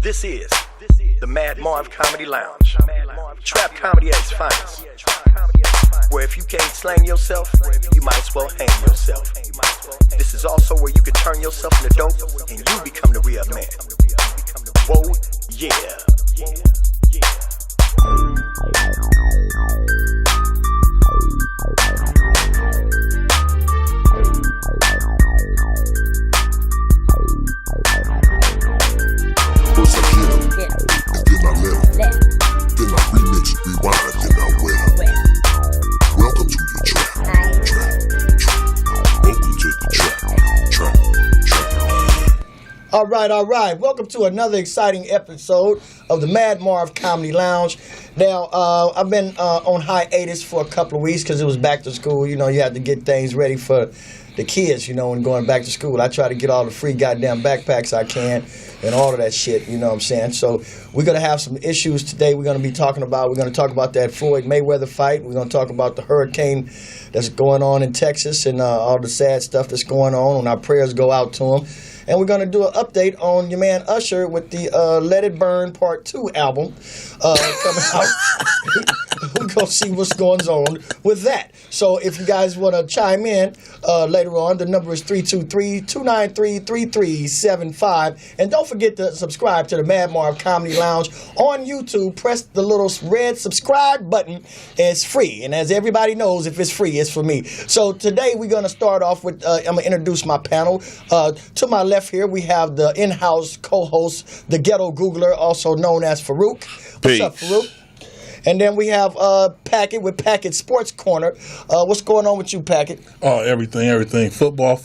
This is the Mad Marv Comedy Lounge. Trap comedy at its finest. Where if you can't slang yourself, you might as well hang yourself. This is also where you can turn yourself into dope and you become the real man. Whoa, yeah. First I get 'em, and then I let 'em. Then I remix, rewind, then I wet 'em. Welcome to the trap. Welcome to the trap. All right. Welcome to another exciting episode of the Mad Marv Comedy Lounge. Now, I've been on hiatus for a couple of weeks because it was back to school. You know, you had to get things ready for the kids, you know, when going back to school. I try to get all the free goddamn backpacks I can and all of that shit, you know what I'm saying? So we're going to have some issues today we're going to talk about that Floyd Mayweather fight. We're going to talk about the hurricane that's going on in Texas and all the sad stuff that's going on, and our prayers go out to him. And we're going to do an update on your man Usher with the Let It Burn Part 2 album coming out. We're going to see what's going on with that. So if you guys want to chime in later on, the number is 323-293-3375. And don't forget to subscribe to the Mad Marv Comedy Lounge on YouTube. Press the little red subscribe button. It's free. And as everybody knows, if it's free, it's for me. So today we're going to start off with, I'm going to introduce my panel. To my left here, we have the in-house co-host, the ghetto Googler, also known as Faarooq. What's up, Faarooq? And then we have Packett with Packett Sports Corner. What's going on with you, Packett? Oh, everything. Football.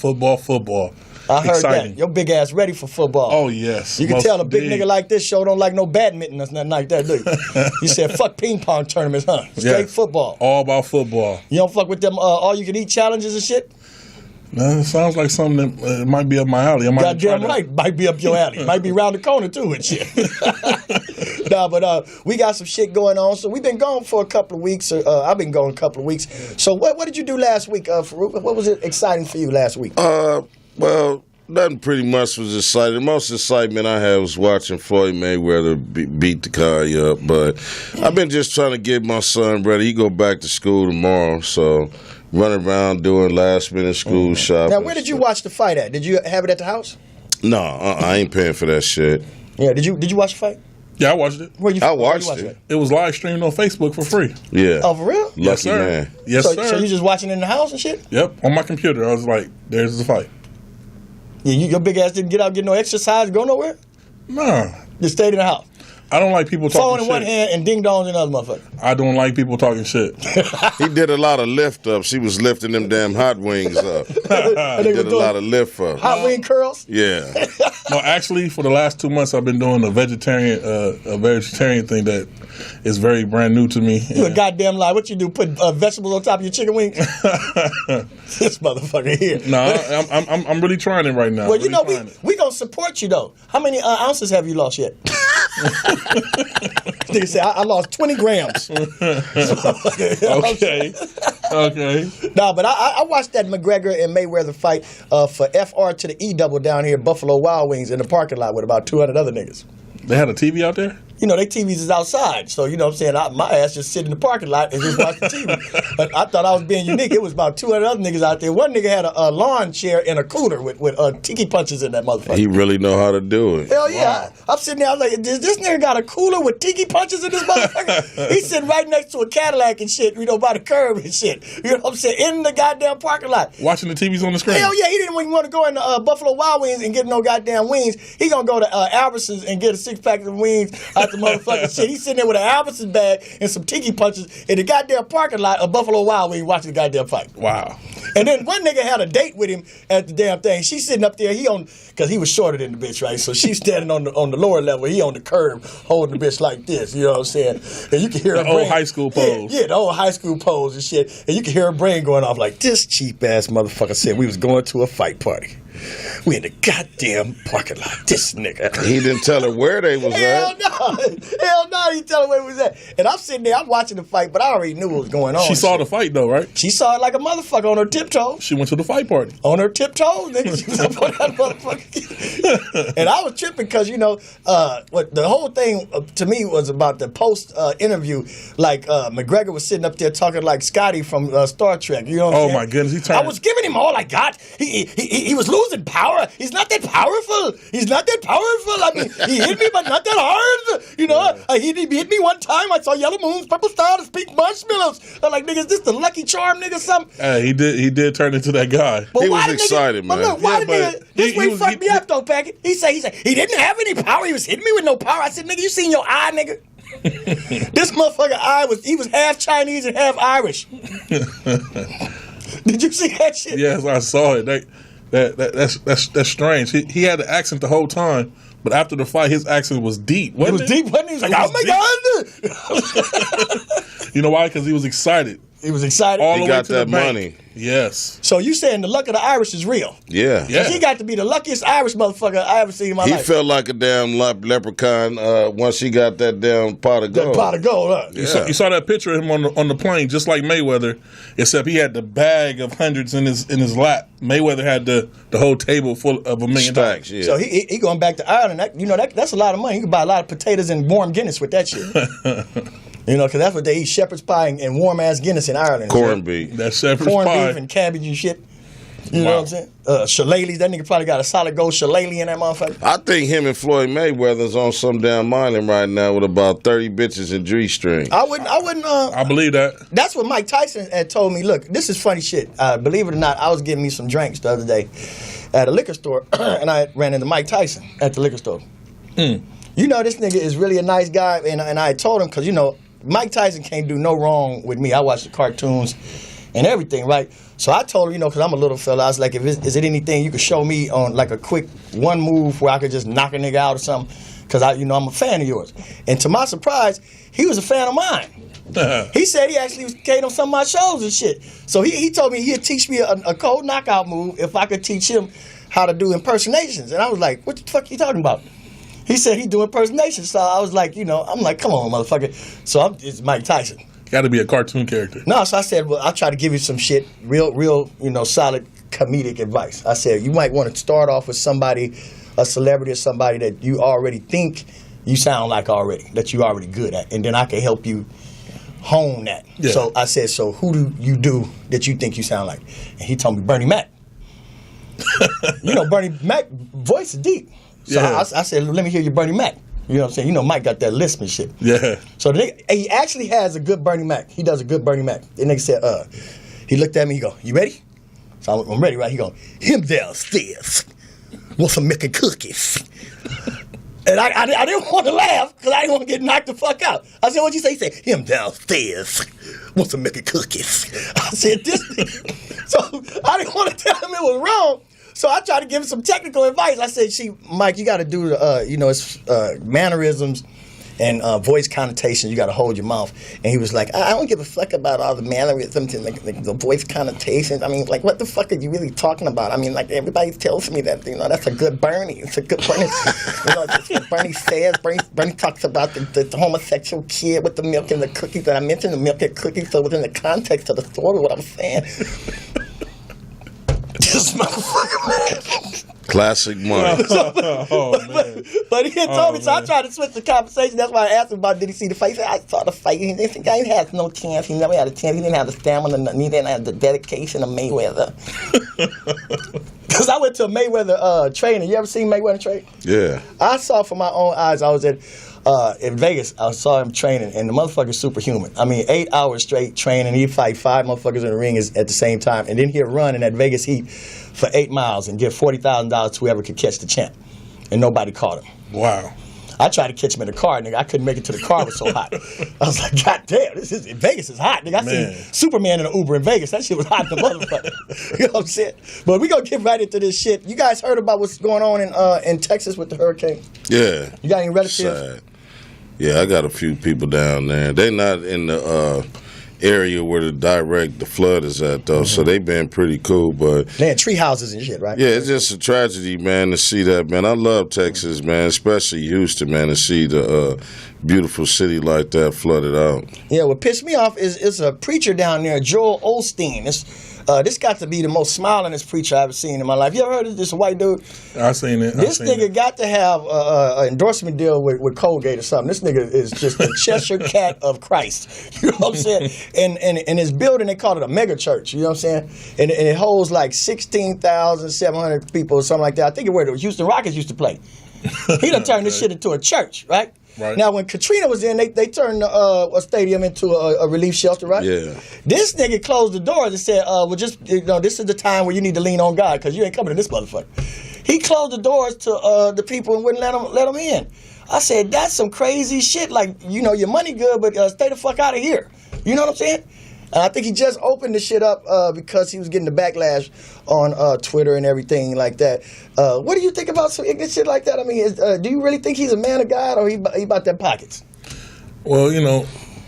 I heard Exciting. that. Your big ass ready for football. Oh, yes. You can tell a big nigga like this show don't like no badminton or nothing like that, do you? You said fuck ping pong tournaments, huh? Straight football. All about football. You don't fuck with them all-you-can-eat challenges and shit? No, it sounds like something that might be up my alley. I might Goddamn right. Might be up your alley. Might be around the corner, too, and shit. Nah, but we got some shit going on. So we've been gone for a couple of weeks. I've been gone a couple of weeks. So what did you do last week, Faarooq? What was it exciting for you last week? Well, nothing pretty much was exciting. The most excitement I had was watching Floyd Mayweather beat the guy up. But I've been just trying to get my son ready. He go back to school tomorrow, so running around doing last-minute school shopping. Now, where did you watch the fight at? Did you have it at the house? No, I ain't paying for that shit. Yeah, did you watch the fight? Yeah, I watched it. I watched it. It was live streamed on Facebook for free. Yeah. Oh, for real? Yes, Lucky sir. man. Yes, So sir. you just watching it in the house and shit? Yep, on my computer. I was like, there's the fight. Yeah, your big ass didn't get out, get no exercise, go nowhere? Nah. Just stayed in the house. I don't like people talking Phone shit. in one hand and ding dongs in the other motherfucker. I don't like people talking shit. He did a lot of lift ups. He was lifting them damn hot wings up. He did a lot of lift ups. Hot wing curls? Yeah. No, actually, for the last 2 months, I've been doing a vegetarian thing that is very brand new to me. You a goddamn lie. What you do? Put vegetables on top of your chicken wings? This motherfucker here. No, I'm really trying it right now. Well, you know, we gonna support you though. How many ounces have you lost yet? Nigga said, I lost 20 grams. Okay. Nah, but I watched that McGregor and Mayweather fight for FR to the E double down here at Buffalo Wild Wings in the parking lot with about 200 other niggas. They had a TV out there? You know, their TVs is outside. So, you know what I'm saying? My ass just sit in the parking lot and just watch the TV. But I thought I was being unique. It was about 200 other niggas out there. One nigga had a lawn chair and a cooler with tiki punches in that motherfucker. He really know how to do it. Hell yeah. Wow. I'm sitting there, I was like, this nigga got a cooler with tiki punches in this motherfucker? He's sitting right next to a Cadillac and shit, you know, by the curb and shit. You know what I'm saying? In the goddamn parking lot. Watching the TVs on the screen? Hell yeah, he didn't even want to go into Buffalo Wild Wings and get no goddamn wings. He gonna go to Albertsons and get a 6-pack of wings out the motherfucking shit. He's sitting there with an Albertsons bag and some tiki punches in the goddamn parking lot of Buffalo Wild Wings watching the goddamn fight. Wow. And then one nigga had a date with him at the damn thing. She's sitting up there, because he was shorter than the bitch, right? So she's standing on the lower level. He on the curb holding the bitch like this, you know what I'm saying? And you can hear her brain. The old high school pose. Yeah, the old high school pose and shit. And you can hear her brain going off like, this cheap ass motherfucker said we was going to a fight party. We in the goddamn parking lot. This nigga. He didn't tell her where they was Hell at. no. Hell no, he didn't tell her where he was at. And I'm sitting there, I'm watching the fight, but I already knew what was going on. She saw the fight though, right? She saw it like a motherfucker on her tiptoes. She went to the fight party. On her tiptoes, nigga. She was up on that motherfucker. And I was tripping because, what the whole thing to me was about the post interview. Like, McGregor was sitting up there talking like Scotty from Star Trek. You know what I'm saying? My goodness. He turned. I was giving him all I got. He was losing power. He's not that powerful. He's not that powerful. I mean, he hit me, but not that hard. He hit me one time. I saw yellow moons, purple stars, pink marshmallows. I'm like, nigga, is this the Lucky Charm, nigga, something? He did turn into that guy. But He was excited, man. But look, why Yeah, the nigga, but this he way was- fucked me up, though, Packett. He said he didn't have any power. He was hitting me with no power. I said, nigga, you seen your eye, nigga? This motherfucker eye he was half Chinese and half Irish. Did you see that shit? Yes, I saw it. That's strange. He had the accent the whole time, but after the fight, his accent was deep. It was deep, wasn't it? He was like, oh my God. You know why? Because he was excited. He was excited. All He the got way to that the bank. money. Yes. So you saying the luck of the Irish is real? Yeah. Yeah. He got to be the luckiest Irish motherfucker I ever seen in my He life. felt like a damn leprechaun once he got that damn pot of That gold. pot of gold, huh? Yeah. You saw that picture of him on the plane, just like Mayweather, except he had the bag of hundreds in his lap. Mayweather had the whole table full of $1 million. Stacks, yeah. So he going back to Ireland. That's a lot of money. You can buy a lot of potatoes and warm Guinness with that shit. Because that's what they eat: shepherd's pie and warm ass Guinness in Ireland. Corned beef. That shepherd's Corned pie. beef and cabbage and shit. You know what I'm saying? Shillelaghs. That nigga probably got a solid gold shillelagh in that motherfucker. I think him and Floyd Mayweather's on some damn island right now with about 30 bitches in G-string. I wouldn't. I believe that. That's what Mike Tyson had told me. Look, this is funny shit. Believe it or not, I was getting me some drinks the other day at a liquor store, and I ran into Mike Tyson at the liquor store. This nigga is really a nice guy, and I told him because Mike Tyson can't do no wrong with me. I watch the cartoons and everything, right? So I told him, because I'm a little fella, I was like, is it anything you could show me on like a quick one move where I could just knock a nigga out or something? Because I'm a fan of yours. And to my surprise, he was a fan of mine. He said he actually came on some of my shows and shit. So he told me he'd teach me a cold knockout move if I could teach him how to do impersonations. And I was like, what the fuck are you talking about? He said he do impersonations. So I was like, I'm like, come on, motherfucker. So it's Mike Tyson. Got to be a cartoon character. No, so I said, well, I'll try to give you some shit, real, solid comedic advice. I said, you might want to start off with somebody, a celebrity or somebody that you already think you sound like already, that you already good at. And then I can help you hone that. Yeah. So I said, so who do you do that you think you sound like? And he told me Bernie Mac. Bernie Mac voice is deep. So Yeah. I said, let me hear your Bernie Mac. You know what I'm saying? Mike got that lisp and shit. Yeah. So he actually has a good Bernie Mac. He does a good Bernie Mac. The nigga said, he looked at me, he go, you ready? So I'm ready, right? He go, him downstairs want some milk and cookies. And I didn't want to laugh because I didn't want to get knocked the fuck out. I said, what'd you say? He said, him downstairs want some milk and cookies. I said, this nigga. So I didn't want to tell him it was wrong. So I tried to give him some technical advice. I said, Mike, you got to do, it's mannerisms and voice connotations. You got to hold your mouth. And he was like, I don't give a fuck about all the mannerisms and the voice connotations. I mean, like, what the fuck are you really talking about? I mean, like, everybody tells me that, that's a good Bernie. It's a good Bernie. That's what Bernie says. Bernie talks about the homosexual kid with the milk and the cookies. And I mentioned the milk and cookies, so within the context of the story, what I'm saying. This motherfucker, man. Classic money. But he had told me, so I tried to switch the conversation. That's why I asked him about, did he see the fight? He said, I saw the fight. He didn't think he had no chance. He never had a chance. He didn't have the stamina. He didn't have the dedication of Mayweather. Because I went to a Mayweather training. You ever seen Mayweather train? Yeah. I saw from my own eyes. I was in Vegas. I saw him training, and the motherfucker's superhuman. I mean, 8 hours straight training. He'd fight 5 motherfuckers in the ring at the same time, and then he'd run in that Vegas heat for 8 miles and give $40,000 to whoever could catch the champ, and nobody caught him. Wow. I tried to catch him in the car, nigga. I couldn't make it to the car. It was so hot. I was like, God damn, Vegas is hot, nigga. I seen Superman in an Uber in Vegas. That shit was hot in the motherfucker. You know what I'm saying? But we gonna get right into this shit. You guys heard about what's going on in Texas with the hurricane? Yeah. You got any relatives? Sad. Yeah, I got a few people down there. They not in the area where the flood is at, though. So they've been pretty cool, but they had tree houses and shit, right? Yeah, it's just a tragedy, man, to see that, man. I love Texas, man, especially Houston, man, to see the beautiful city like that flooded out. Yeah, what pissed me off is a preacher down there, Joel Osteen. This got to be the most smilingest preacher I've ever seen in my life. You ever heard of this white dude? I seen it. This nigga got to have an endorsement deal with Colgate or something. This nigga is just the Cheshire Cat of Christ. You know what I'm saying? And his building, they call it a mega church. You know what I'm saying? And it holds like 16,700 people or something like that. I think it's where the Houston Rockets used to play. He done turned this shit into a church, right? Right. Now, when Katrina was in, they turned a stadium into a relief shelter, right? Yeah. This nigga closed the doors and said, "Well, just this is the time where you need to lean on God because you ain't coming to this motherfucker." He closed the doors to the people and wouldn't let them in. I said, "That's some crazy shit. Like, your money good, but stay the fuck out of here." You know what I'm saying? And I think he just opened the shit up because he was getting the backlash on Twitter and everything like that. What do you think about some ignorant shit like that? I mean, do you really think he's a man of God or he about them pockets? Well,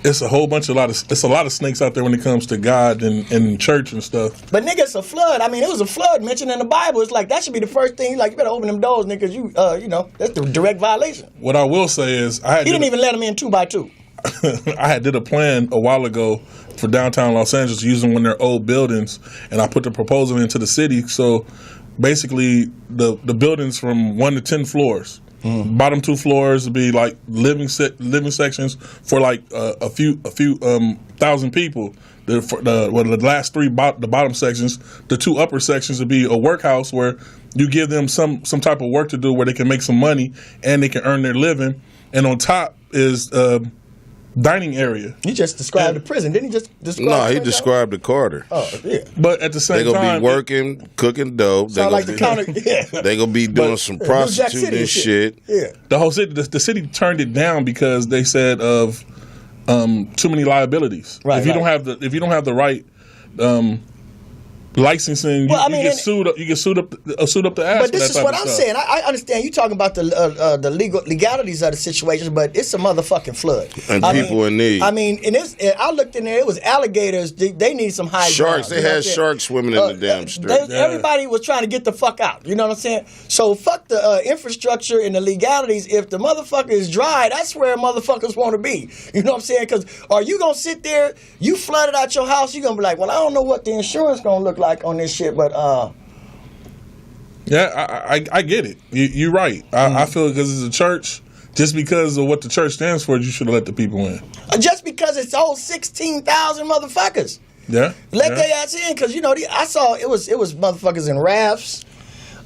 it's a whole bunch it's a lot of snakes out there when it comes to God and church and stuff. But nigga, it's a flood. I mean, it was a flood mentioned in the Bible. It's like that should be the first thing. Like, you better open them doors, nigga. That's the direct violation. What I will say is, he didn't even let him in 2x2. I did a plan a while ago for downtown Los Angeles using one of their old buildings, and I put the proposal into the city. So basically, the buildings from 1 to 10 floors. Bottom 2 floors would be like living sections for like a few thousand people. The last 3 the bottom sections, the 2 upper sections would be a workhouse where you give them some type of work to do where they can make some money and they can earn their living. And on top is dining area. You just described the prison, didn't he? Just describe? No, he described the Carter. Oh yeah. But at the same time, they're gonna be working, cooking dope. Sound like the counter. Yeah. They're gonna be doing some prostituting and shit. Yeah. The whole city, the city turned it down because they said of too many liabilities. Right. If you don't have the right licensing, you get sued up. You get sued up the ass. But this is what I'm saying. I understand you talking about the legalities of the situation, but it's a motherfucking flood and people in need. I mean, I looked in there. It was alligators. They need some high sharks. ground, they had sharks swimming in the damn street. Everybody was trying to get the fuck out. You know what I'm saying? So fuck the infrastructure and the legalities. If the motherfucker is dry, that's where motherfuckers want to be. You know what I'm saying? Because are you gonna sit there? You flooded out your house. You are gonna be like, well, I don't know what the insurance gonna look like on this shit, but yeah, I get it. You're right. I feel because it's a church, just because of what the church stands for, you should have let the people in. Just because it's all 16,000 motherfuckers. Yeah, let their ass in, because I saw it was motherfuckers in rafts.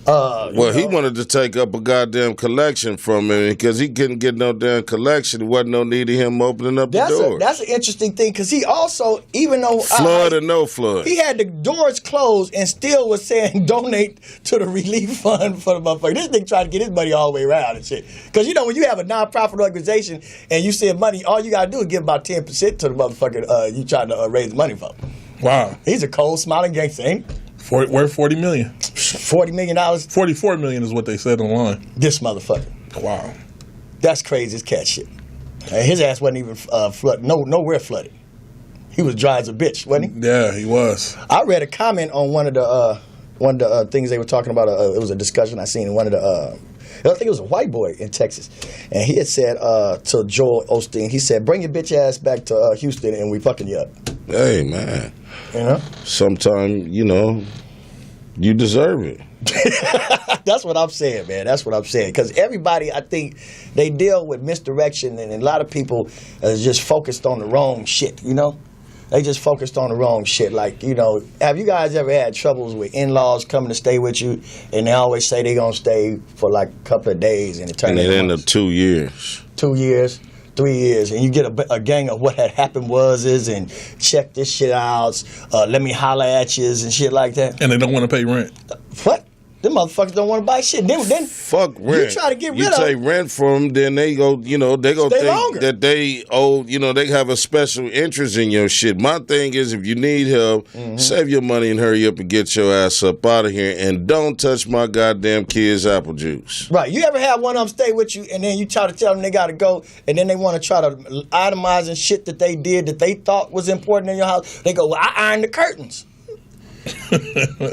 He wanted to take up a goddamn collection from him because he couldn't get no damn collection. There wasn't no need of him opening up the door. That's an interesting thing because he also, even though flood or no flood, he had the doors closed and still was saying donate to the relief fund for the motherfucker. This nigga tried to get his money all the way around and shit. Because when you have a nonprofit organization and you send money, all you gotta do is give about 10% to the motherfucker you trying to raise money for. Wow, he's a cold smiling gangster, ain't he? Worth $40 million. $40 million? $44 million is what they said online. This motherfucker. Wow. That's crazy as cat shit. His ass wasn't even flooded. Nowhere flooded. He was dry as a bitch, wasn't he? Yeah, he was. I read a comment on one of the things they were talking about. It was a discussion I seen in one of the. I think it was a white boy in Texas, and he had said to Joel Osteen, he said, "Bring your bitch ass back to Houston, and we fucking you up." Hey man, sometimes you deserve it. That's what I'm saying, man. That's what I'm saying. Because everybody, I think, they deal with misdirection, and a lot of people are just focused on the wrong shit. They just focused on the wrong shit. Like, have you guys ever had troubles with in-laws coming to stay with you, and they always say they're going to stay for like a couple of days, and it turns out end up 2 years. 2 years, 3 years, and you get a gang of what had happened and check this shit out, let me holler at you and shit like that. And they don't want to pay rent. What? Them motherfuckers don't want to buy shit. Then fuck rent. You try to get rid of. You take rent from them, then they go. They go Stay think longer. that they owe. They have a special interest in your shit. My thing is, if you need help, save your money and hurry up and get your ass up out of here, and don't touch my goddamn kids' apple juice. Right. You ever have one of them stay with you, and then you try to tell them they got to go, and then they want to try to itemize and shit that they did that they thought was important in your house. They go, well, I ironed the curtains.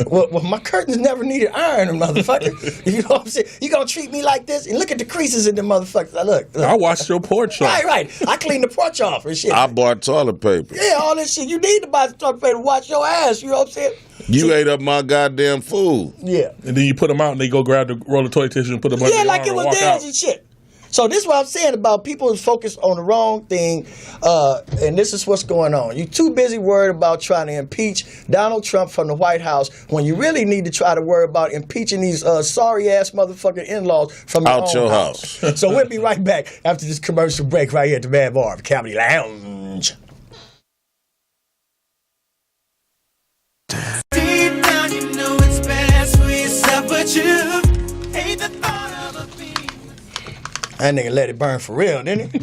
well, my curtains never needed ironing, motherfucker. You know what I'm saying? You gonna treat me like this? And look at the creases in the motherfuckers. Look. I washed your porch off. Right. I cleaned the porch off and shit. I bought toilet paper. Yeah, all this shit. You need to buy the toilet paper to wash your ass. You know what I'm saying? You ate up my goddamn food. Yeah. And then you put them out and they go grab the roll of toilet tissue and put them under Yeah, their like arm it and was walk theirs out. and shit. So this is what I'm saying about people who's focused on the wrong thing, and this is what's going on. You're too busy worried about trying to impeach Donald Trump from the White House when you really need to try to worry about impeaching these sorry-ass motherfucking in-laws from your Out own your house. house. So we'll be right back after this commercial break right here at the Mad Marv Comedy Lounge. Deep down, you know it's best for yourself, but you hate the thought of a thing. That nigga let it burn for real, didn't he?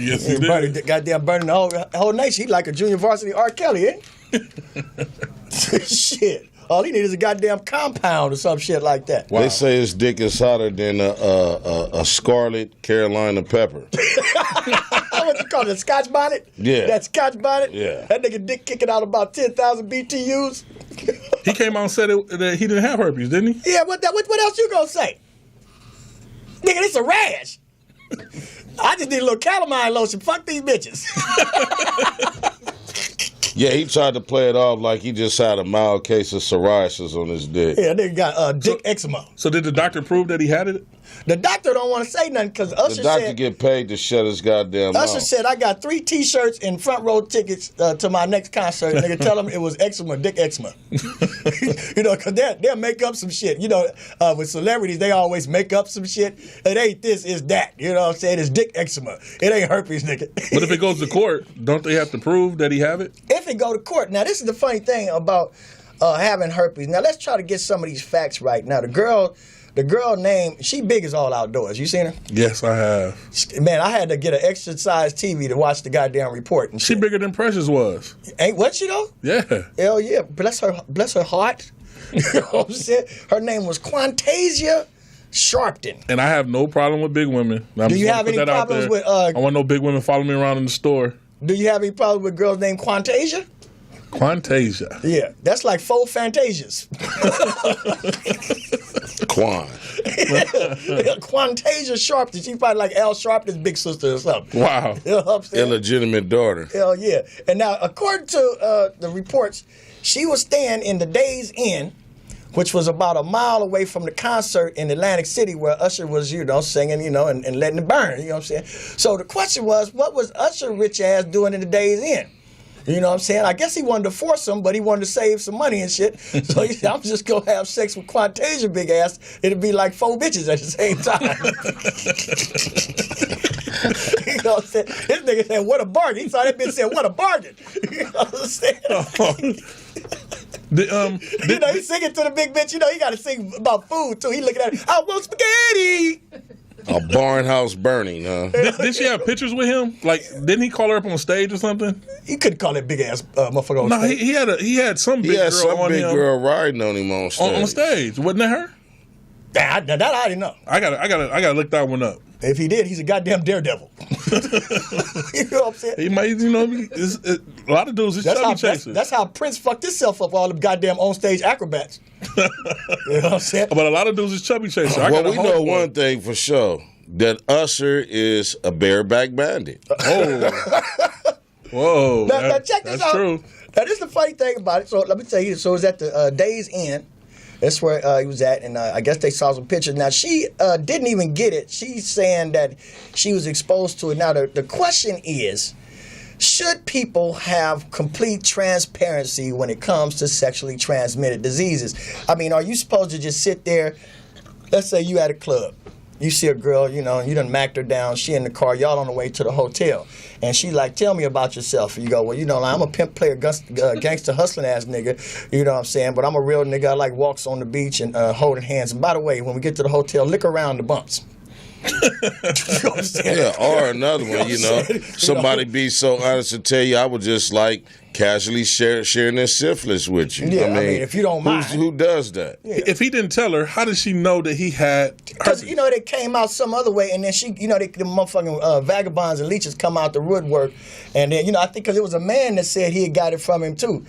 Yes, he Burning, did. goddamn burning the whole nation. He like a junior varsity R. Kelly, ain't he? Shit. All he needs is a goddamn compound or some shit like that. They say his dick is hotter than a scarlet Carolina pepper. What you call it, a scotch bonnet? Yeah. That scotch bonnet? Yeah. That nigga dick kicking out about 10,000 BTUs? He came out and said that he didn't have herpes, didn't he? Yeah, what else you gonna say? Nigga, this a rash. I just need a little calamine lotion. Fuck these bitches. Yeah, he tried to play it off like he just had a mild case of psoriasis on his dick. Yeah, nigga got dick eczema. So did the doctor prove that he had it? The doctor don't want to say nothing because Usher The doctor said... get paid to shut his goddamn mouth. Usher said, I got 3 T-shirts and front row tickets to my next concert. Nigga, tell them it was eczema, dick eczema. You know, because they'll make up some shit. You know, with celebrities, they always make up some shit. It ain't this, it's that. You know what I'm saying? It's dick eczema. It ain't herpes, nigga. But if it goes to court, don't they have to prove that he have it? If it go to court. Now, this is the funny thing about having herpes. Now, let's try to get some of these facts right. Now, the girl name, she big as all outdoors. You seen her? Yes, I have. Man, I had to get an extra-size TV to watch the goddamn report. And She shit. bigger than Precious was. Ain't what she though? Yeah. Hell yeah. Bless her heart. You know what I'm saying? Her name was Quantasia Sharpton. And I have no problem with big women. Do you have any problems with, I want no big women following me around in the store. Do you have any problem with girls named Quantasia? Quantasia. Yeah, that's like 4 Fantasias. Quan. Quantasia Sharpton. She's probably like Al Sharpton's big sister or something. Wow. You know what I'm saying? Illegitimate daughter. Hell yeah. And now, according to the reports, she was staying in the Days Inn, which was about a mile away from the concert in Atlantic City where Usher was, singing, and letting it burn, you know what I'm saying? So the question was, what was Usher rich ass doing in the Days Inn? You know what I'm saying? I guess he wanted to force him, but he wanted to save some money and shit. So he said, I'm just going to have sex with Quantasia big ass. It'll be like 4 bitches at the same time. You know what I'm saying? This nigga said, what a bargain. He saw that bitch said, what a bargain. You know what I'm saying? He's singing to the big bitch. He got to sing about food, too. He looking at it, I want spaghetti. A barn house burning, huh? Did she have pictures with him? Like, didn't he call her up on stage or something? He couldn't call that big ass motherfucker on No, stage. he had some big He had girl some on big him girl riding on him on stage. on stage. Wasn't that her? That I didn't know. I gotta look that one up. If he did, he's a goddamn daredevil. You know what I'm saying? He might, a lot of dudes is chubby chasers. That's how Prince fucked himself up, all them goddamn on-stage acrobats. You know what I'm saying? But a lot of dudes is chubby chasers. Well, we know one thing for sure. That Usher is a bareback bandit. Oh. Whoa. Now check this that's out. True. Now, this is the funny thing about it. So let me tell you. So it was at the Days Inn. That's where he was at, and I guess they saw some pictures. Now, she didn't even get it. She's saying that she was exposed to it. Now, the question is, should people have complete transparency when it comes to sexually transmitted diseases? I mean, are you supposed to just sit there, let's say you at a club, you see a girl, you know, you done macked her down. She in the car. Y'all on the way to the hotel. And she like, tell me about yourself. And you go, well, you know, like, I'm a pimp player, gangster hustling ass nigga. You know what I'm saying? But I'm a real nigga. I like walks on the beach and holding hands. And by the way, when we get to the hotel, lick around the bumps. You know what I'm saying? Yeah, or another one, you know, somebody be so honest to tell you, I would just like casually sharing their syphilis with you. Yeah, I mean, if you don't mind. Who does that? Yeah. If he didn't tell her, how did she know that he had? Because, you know, they came out some other way, and then she, you know, the motherfucking vagabonds and leeches come out the woodwork. And then, you know, I think because it was a man that said he had got it from him, too.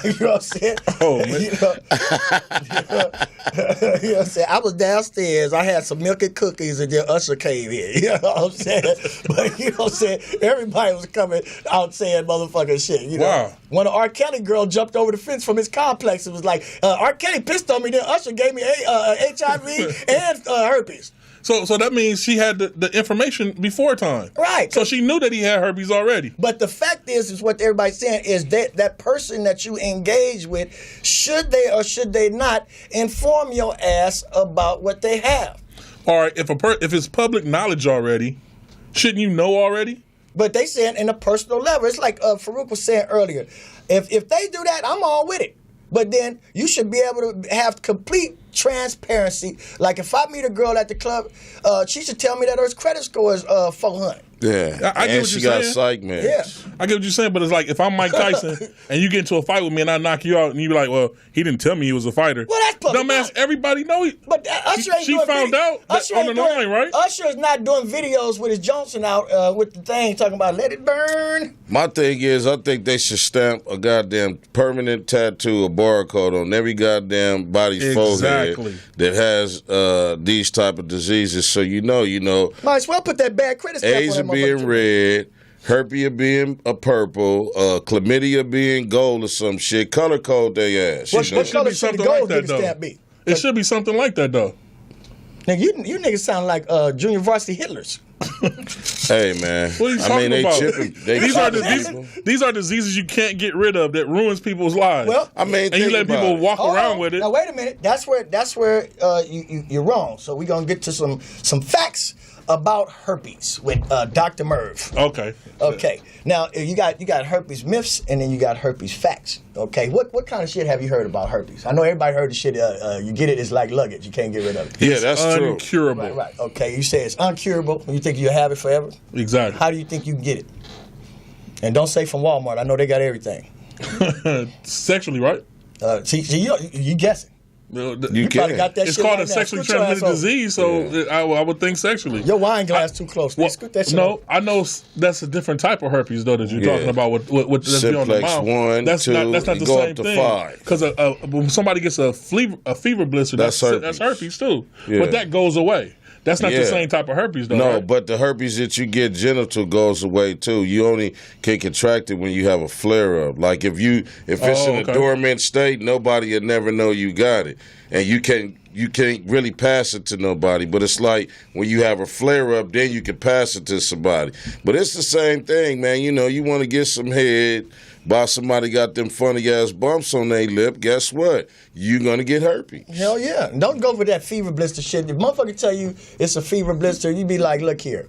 You know what I'm saying? Oh, man. You know what I'm saying? I was downstairs. I had some milk and cookies, and then Usher came in. You know what I'm saying? But, you know what I'm saying? Everybody was coming out saying motherfucking shit, you know? Wow. When an R. Kelly girl jumped over the fence from his complex, it was like, R. Kelly pissed on me, then Usher gave me HIV and herpes. So that means she had the information before time. Right. So she knew that he had herpes already. But the fact is what everybody's saying is that person that you engage with, should they or should they not inform your ass about what they have? All right, if it's public knowledge already, shouldn't you know already? But they saying in a personal level, it's like Faarooq was saying earlier. If they do that, I'm all with it. But then you should be able to have complete transparency. Like if I meet a girl at the club, she should tell me that her credit score is 400. Yeah, I get and what she you're got saying. psych meds. Yeah. I get what you're saying, but it's like if I'm Mike Tyson and you get into a fight with me and I knock you out and you be like, well, he didn't tell me he was a fighter. Well, that's public Dumbass, knowledge. everybody know he. But Usher ain't she doing found out Usher on ain't the doing- line, right? Usher is not doing videos with his Johnson out with the thing talking about let it burn. My thing is, I think they should stamp a goddamn permanent tattoo, a barcode on every goddamn body's Exactly. forehead that has these type of diseases. So you know, Might as well put that bad credit stamp AIDS on are that being motherfucker. red, herpes being a purple, chlamydia being gold or some shit. Color code they ass. What You know? should color be should the something like gold that, nigga though. stamp be? It should be something like that, though. Now you niggas sound like junior varsity Hitlers. Hey man, What are you I talking mean about? they chipping. They These are chipping people. these are diseases you can't get rid of that ruins people's lives. Well, I mean, and you think let about people it. walk Hold around on. with it. Now wait a minute. That's where you're wrong. So we're gonna get to some facts about herpes with Dr. Marv. Okay. Okay. Now you got herpes myths and then you got herpes facts. Okay. What kind of shit have you heard about herpes? I know everybody heard the shit. You get it, it's like luggage. You can't get rid of it. Yeah, that's true. Uncurable. Right. Okay. You say it's uncurable. You think you'll have it forever? Exactly. How do you think you can get it? And don't say from Walmart. I know they got everything. Sexually, right? See, you guessing. You Probably can. got that It's shit called right a now. sexually Scoot your ass transmitted over. disease, so I would think sexually. Your wine glass too close. Well, Scoot that shit no, over. I know that's a different type of herpes though that you're Yeah. talking about with that's on the Simplex mouth. 1, that's 2, not the you go same up to thing. 5. Because when somebody gets a fever blister, That's that's herpes. herpes too. Yeah. But that goes away. That's not the Yeah. same type of herpes though. No, right? but the herpes that you get genital goes away too. You only can contract it when you have a flare up. Like if it's in okay. a dormant state, nobody will never know you got it, and you can't really pass it to nobody. But it's like when you have a flare up, then you can pass it to somebody. But it's the same thing, man. You know, you want to get some head. By somebody got them funny ass bumps on their lip, guess what? You're gonna get herpes. Hell yeah. Don't go for that fever blister shit. If motherfucker tell you it's a fever blister, you be like, look here,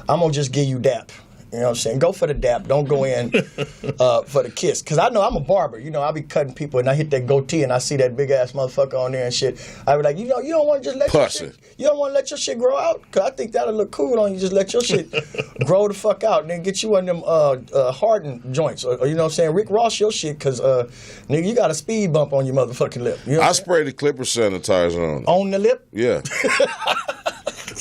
I'm gonna just give you DAP. You know what I'm saying? Go for the DAP. Don't go in for the kiss. Because I know I'm a barber. You know, I be cutting people and I hit that goatee and I see that big ass motherfucker on there and shit. I be like, you don't want to just let your Pussy. shit, you don't want to let your shit grow out? Because I think that'll look cool on you. Just let your shit grow the fuck out and then get you one of them hardened joints. Or, you know what I'm saying? Rick Ross your shit because, nigga, you got a speed bump on your motherfucking lip. You know what I I'm saying? spray the clipper sanitizer on it. On the lip? Yeah.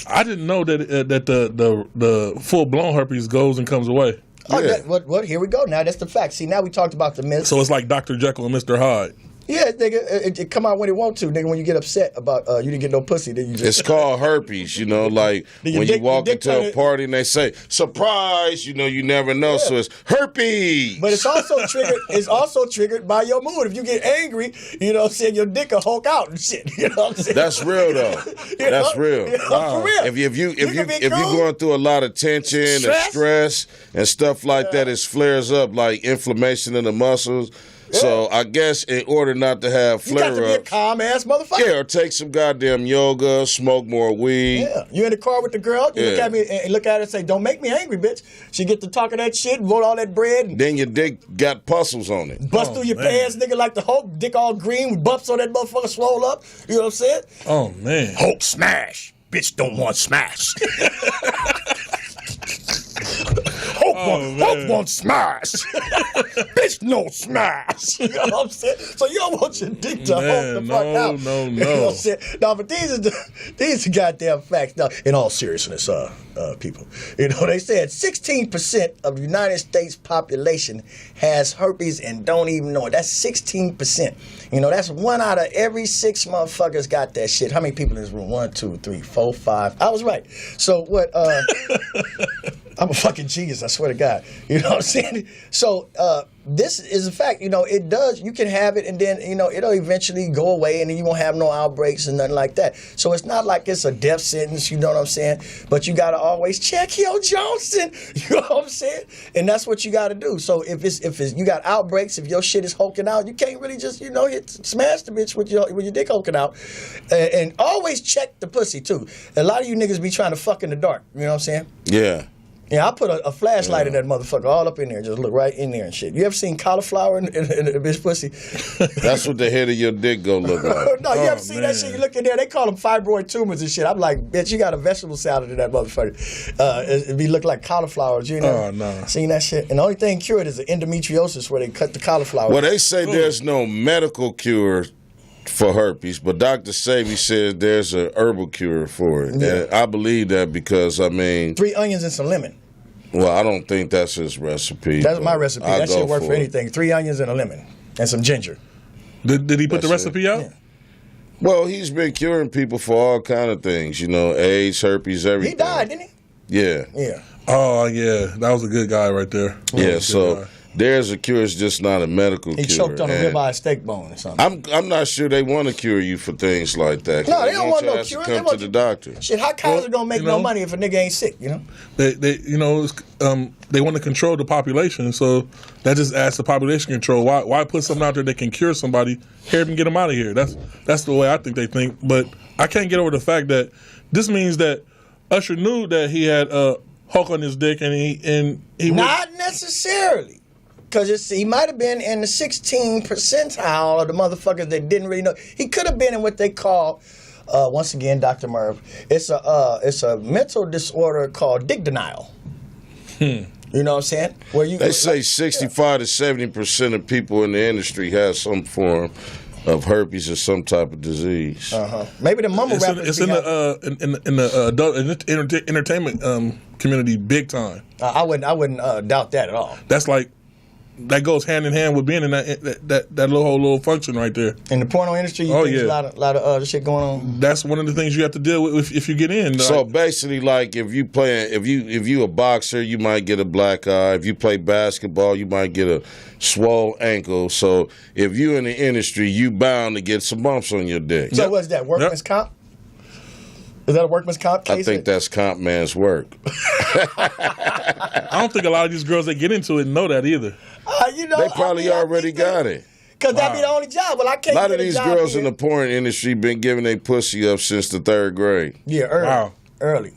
I didn't know that the full blown herpes goes and comes away. Oh, Yeah. what? Here we go. Now that's the fact. See, now we talked about the myths. So it's like Dr. Jekyll and Mr. Hyde. Yeah, nigga, it come out when it want to, nigga. When you get upset about you didn't get no pussy, then you just It's called herpes, you know, like Your when dick- you walk your dick into a kinda- party and they say, surprise, you know, you never know. So it's herpes. But it's also triggered. It's also triggered by your mood. If you get angry, you know, what I'm saying your dick will hulk out and shit. You know what I'm saying? That's real though. You That's know? real. You know, for real. If you can be cool. going through a lot of tension and Stress. stress and stuff like that, it flares up like inflammation in the muscles. So I guess in order not to have You got to be a flare-ups, calm ass motherfucker. yeah, or take some goddamn yoga, smoke more weed. Yeah, you in the car with the girl, you look Yeah. at me and look at her and say, "Don't make me angry, bitch." She get to talking that shit, vote all that bread, and Then your dick got puzzles on it. bust through your pants, nigga, like the Hulk, dick all green with bumps on that motherfucker, swole up. You know what I'm saying? Oh man. Hulk smash. Bitch don't want smash. Hulk want smash. Bitch no smash. You know what I'm saying? So you don't want your dick to Man, Hulk the fuck out. no. You know what I'm saying? No, but these are goddamn facts. Now, in all seriousness, people, you know, they said 16% of the United States population has herpes and don't even know it. That's 16%. You know, that's 1 out of every 6 motherfuckers got that shit. How many people in this room? 1, 2, 3, 4, 5. I was right. So what? I'm a fucking genius, I swear to God. You know what I'm saying? So this is a fact. You know, it does. You can have it, and then, you know, it'll eventually go away, and then you won't have no outbreaks and nothing like that. So it's not like it's a death sentence, you know what I'm saying? But you got to always check your Johnson. You know what I'm saying? And that's what you got to do. So if you got outbreaks, if your shit is hulking out, you can't really just, you know, smash the bitch with your dick hulking out. And always check the pussy, too. A lot of you niggas be trying to fuck in the dark. You know what I'm saying? Yeah. Yeah, I put a flashlight in that motherfucker all up in there, just look right in there and shit. You ever seen cauliflower in the bitch pussy? That's what the head of your dick go look like. No, you ever seen that shit? You look in there, they call them fibroid tumors and shit. I'm like, bitch, you got a vegetable salad in that motherfucker. It be look like cauliflower. You know? Oh, no. Seen that shit? And the only thing cured is the endometriosis where they cut the cauliflower. Well, they say there's no medical cure for herpes, but Dr. Savy says there's a herbal cure for it. Yeah. And I believe that because, I mean, 3 onions and some lemon. well, I don't think that's his recipe. That's but my recipe. I'll That go shit work for it. anything. 3 onions and a lemon and some ginger. Did he put the That's recipe out? Yeah. Well, he's been curing people for all kind of things, you know, AIDS, herpes, everything. He died, didn't Yeah. he? Yeah. Oh yeah, that was a good guy right there. That Yeah, was a good so guy. there's a cure. It's just not a medical He cure. choked on a And ribeye steak bone or something. I'm not sure they want to cure you for things like that. 'cause No, they don't want your no ass to cure. They Come want to you- the doctor. Shit, how Kaiser gonna make you no know- money if a nigga ain't sick, you know? They you know, they want to control the population, so that just adds to population control. Why put something out there that can cure somebody? Here and get them out of here. That's the way I think they think. But I can't get over the fact that this means that Usher knew that he had Hulk on his dick, and he Not necessarily. Because he might have been in the 16 percentile of the motherfuckers that didn't really know. He could have been in what they call, once again, Dr. Marv, it's a mental disorder called dick denial. You know what I'm saying? Where you They say 65 to 70% of people in the industry have some form of herpes or some type of disease. Maybe the mumble it's rappers. in the adult entertainment community big time. I wouldn't doubt that at all. That's like that goes hand in hand with being in that little function right there. In the porno industry, you Oh, think there's yeah. a lot of shit going on. That's one of the things you have to deal with if you get in. So Like, basically, like if you a boxer, you might get a black eye. If you play basketball, you might get a swole ankle. So if you in the industry, you bound to get some bumps on your dick. So what's that? Workman's comp? Is that a workman's comp case? I think that's comp man's work. I don't think a lot of these girls that get into it know that either. You know, They probably already got it. Because that'd be the only job. Well, I can't A lot get of these job girls here. in the porn industry been giving their pussy up since the 3rd grade. Yeah, early. Wow. Early.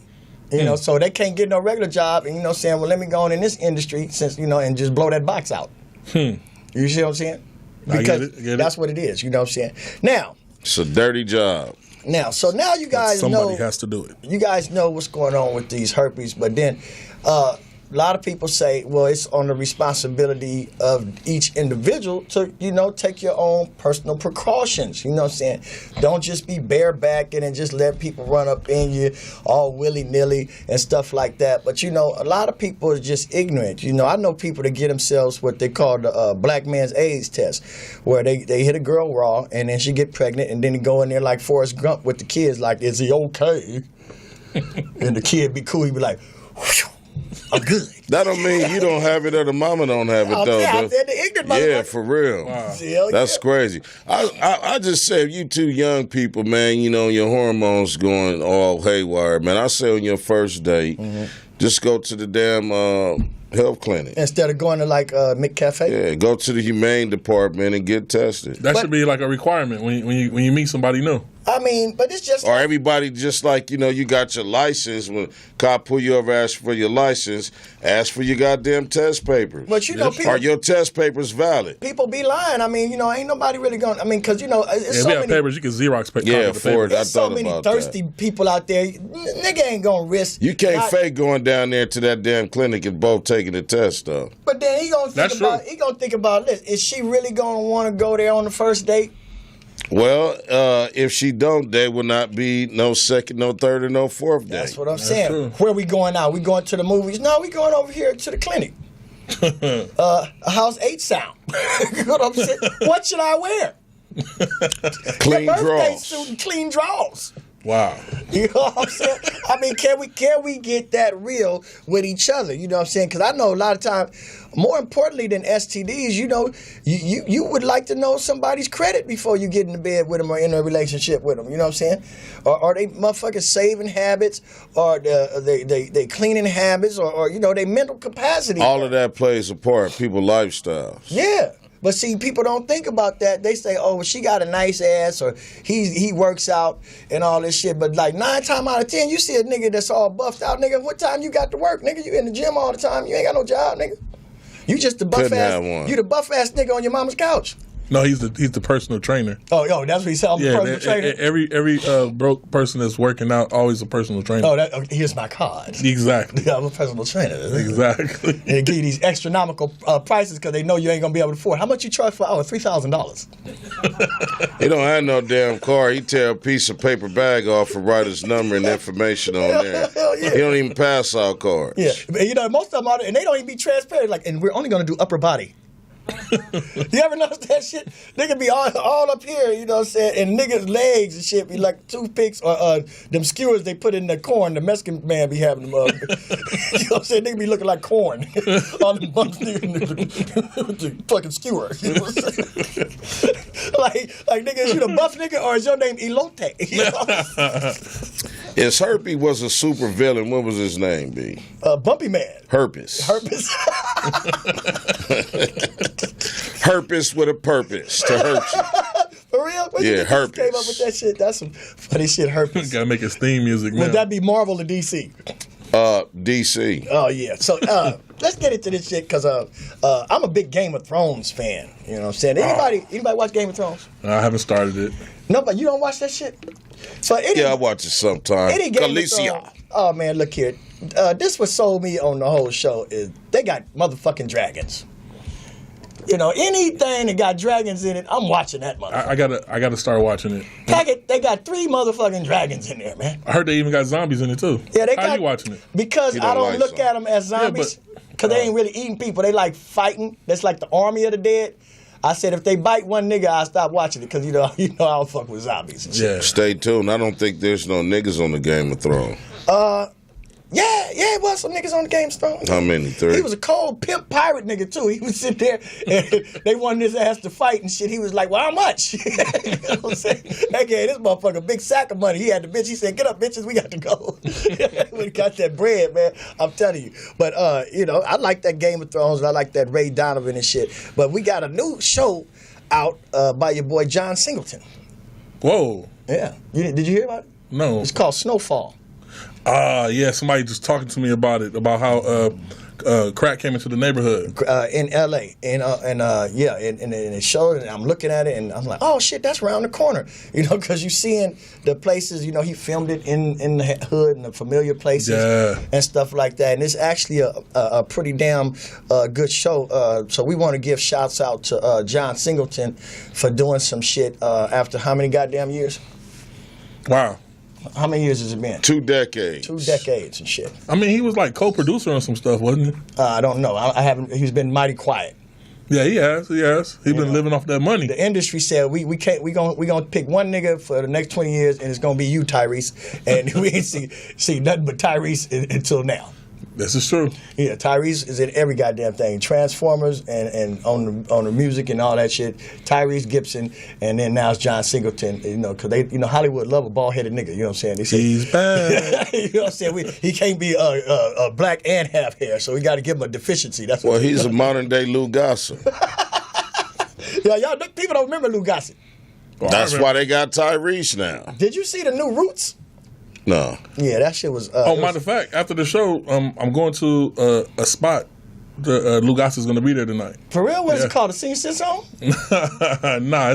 You know, so they can't get no regular job, and you know, saying, well, let me go on in this industry, since you know, and just blow that box out. You see what I'm saying? I Because get it. that's what it is. You know what I'm saying? Now, It's a dirty job. so now you guys Somebody know. has to do it. You guys know what's going on with these herpes, but then a lot of people say, well, it's on the responsibility of each individual to, you know, take your own personal precautions. You know what I'm saying? Don't just be barebacking and just let people run up in you all willy-nilly and stuff like that. But, you know, a lot of people are just ignorant. You know, I know people that get themselves what they call the black man's AIDS test, where they hit a girl raw and then she get pregnant and then they go in there like Forrest Gump with the kids like, is he okay? And the kid be cool. He be like, whew, I'm good. That don't mean you don't have it or the mama don't have it, I'm though. out there, the ignorant Yeah, motherfucker. for real. Hell That's yeah. crazy. I just say if you two young people, man, you know, your hormones going all haywire, man, I say on your first date, just go to the damn health clinic. Instead of going to like McCafe. Yeah, go to the humane department and get tested. That should be like a requirement when you meet somebody new. I mean, but it's just Or everybody just like, you got your license. When cop pull you over, ask for your license, ask for your goddamn test papers. But people, are your test papers valid? People be lying. I mean, ain't nobody really going. I mean, because it's so we have many papers. You can Xerox papers. Yeah, for it. There's so many thirsty people out there. Nigga ain't gonna risk. You can't fake going down there to that damn clinic and both taking the test though. But then he gonna think about this. Is she really gonna want to go there on the first date? Well, if she don't, there will not be no second, no third, or no fourth date. That's what I'm saying. True. Where we going now? We going to the movies? No, we going over here to the clinic. How's 8 sound? You know what I'm saying? What should I wear? Clean drawers. Suit and clean drawers. Wow. You know what I'm saying? I mean, can we get that real with each other? You know what I'm saying? Because I know a lot of times, more importantly than STDs, you would like to know somebody's credit before you get into bed with them or in a relationship with them. You know what I'm saying? Or are they motherfuckers saving habits, or they cleaning habits, or they mental capacity? All of that plays a part. People lifestyles. Yeah. But see, people don't think about that. They say, "Oh, well, she got a nice ass," or he works out and all this shit. But like 9 times out of 10, you see a nigga that's all buffed out, nigga. What time you got to work, nigga? You in the gym all the time. You ain't got no job, nigga. You just the buff ass. You the buff ass nigga on your mama's couch. No, he's the personal trainer. Oh, that's what he said. I'm the personal trainer. Every broke person that's working out always a personal trainer. Oh, here's my card. Exactly. Yeah, I'm a personal trainer. Exactly. And they give you these astronomical prices because they know you ain't gonna be able to afford. How much you charge for an hour? $3,000. He don't have no damn car. He tear a piece of paper bag off and write his number and information on there. Hell yeah. He don't even pass out cards. Yeah, most of them are, and they don't even be transparent. Like, and we're only gonna do upper body. You ever notice that shit? Nigga be all up here, you know what I'm saying? And niggas' legs and shit be like toothpicks or them skewers they put in the corn. The Mexican man be having them up. You know what I'm saying? Nigga be looking like corn. All them bumps with the fucking skewer. You know what I'm saying? like nigga, is you the buff nigga or is your name Elote? You know? If Herpes was a super villain, what was his name be? Bumpy Man. Herpes. Herpes with a purpose to hurt you. For real? Yeah, Herpes. Came up with that shit. That's some funny shit. Herpes. Gotta make his theme music. Would that be Marvel or DC? DC. Oh yeah. So let's get into this shit because I'm a big Game of Thrones fan. You know what I'm saying? Anybody watch Game of Thrones? I haven't started it. No, but you don't watch that shit. So I watch it sometimes. Galicia. Oh man, look here. This what sold me on the whole show is they got motherfucking dragons. Anything that got dragons in it, I'm watching that motherfucker. I gotta start watching it. Packett, they got 3 motherfucking dragons in there, man. I heard they even got zombies in it too. Yeah, How you watching it? Because I don't look at them as zombies. Because they ain't really eating people. They like fighting. That's like the army of the dead. I said if they bite one nigga, I'll stop watching it because you know I don't fuck with zombies and shit. Yeah. Stay tuned. I don't think there's no niggas on the Game of Thrones. Yeah, it was some niggas on the Game of Thrones. How many? 3? He was a cold pimp pirate nigga too. He was sitting there and they wanted his ass to fight and shit. He was like, well, how much? You know what I'm saying? They gave this motherfucker a big sack of money. He had the bitch. He said, get up, bitches, we got to go. We got that bread, man. I'm telling you. But, I like that Game of Thrones and I like that Ray Donovan and shit. But we got a new show out by your boy John Singleton. Whoa. Yeah. Did you hear about it? No. It's called Snowfall. Yeah, somebody just talking to me about it, about how crack came into the neighborhood. In L.A. And it showed, and I'm looking at it, and I'm like, oh, shit, that's around the corner. Because you seeing the places, he filmed it in the hood and the familiar places and stuff like that. And it's actually a pretty damn good show. So we want to give shouts out to John Singleton for doing some shit after how many goddamn years? Wow. How many years has it been? 2 decades. 2 decades and shit. I mean, he was like co-producer on some stuff, wasn't he? I don't know. I haven't. He's been mighty quiet. Yeah, he has. He's been living off that money. The industry said we can't. We gonna pick one nigga for the next 20 years, and it's gonna be you, Tyrese. And we ain't see nothing but Tyrese until now. This is true. Yeah, Tyrese is in every goddamn thing. Transformers and on the music and all that shit. Tyrese Gibson, and then now it's John Singleton. You know, because Hollywood love a bald headed nigga. You know what I'm saying? They say, He's bad. you know what I'm saying? He can't be black and half hair, so we got to give him a deficiency. That's Well, he's a modern day Lou Gossett. Yeah, y'all people don't remember Lou Gossett. That's why they got Tyrese now. Did you see the new Roots? No. Yeah, that shit was. Matter of fact, after the show, I'm going to a spot. Lou Gossett's going to be there tonight. For real? What's it called? The Senior Citizen? Nah,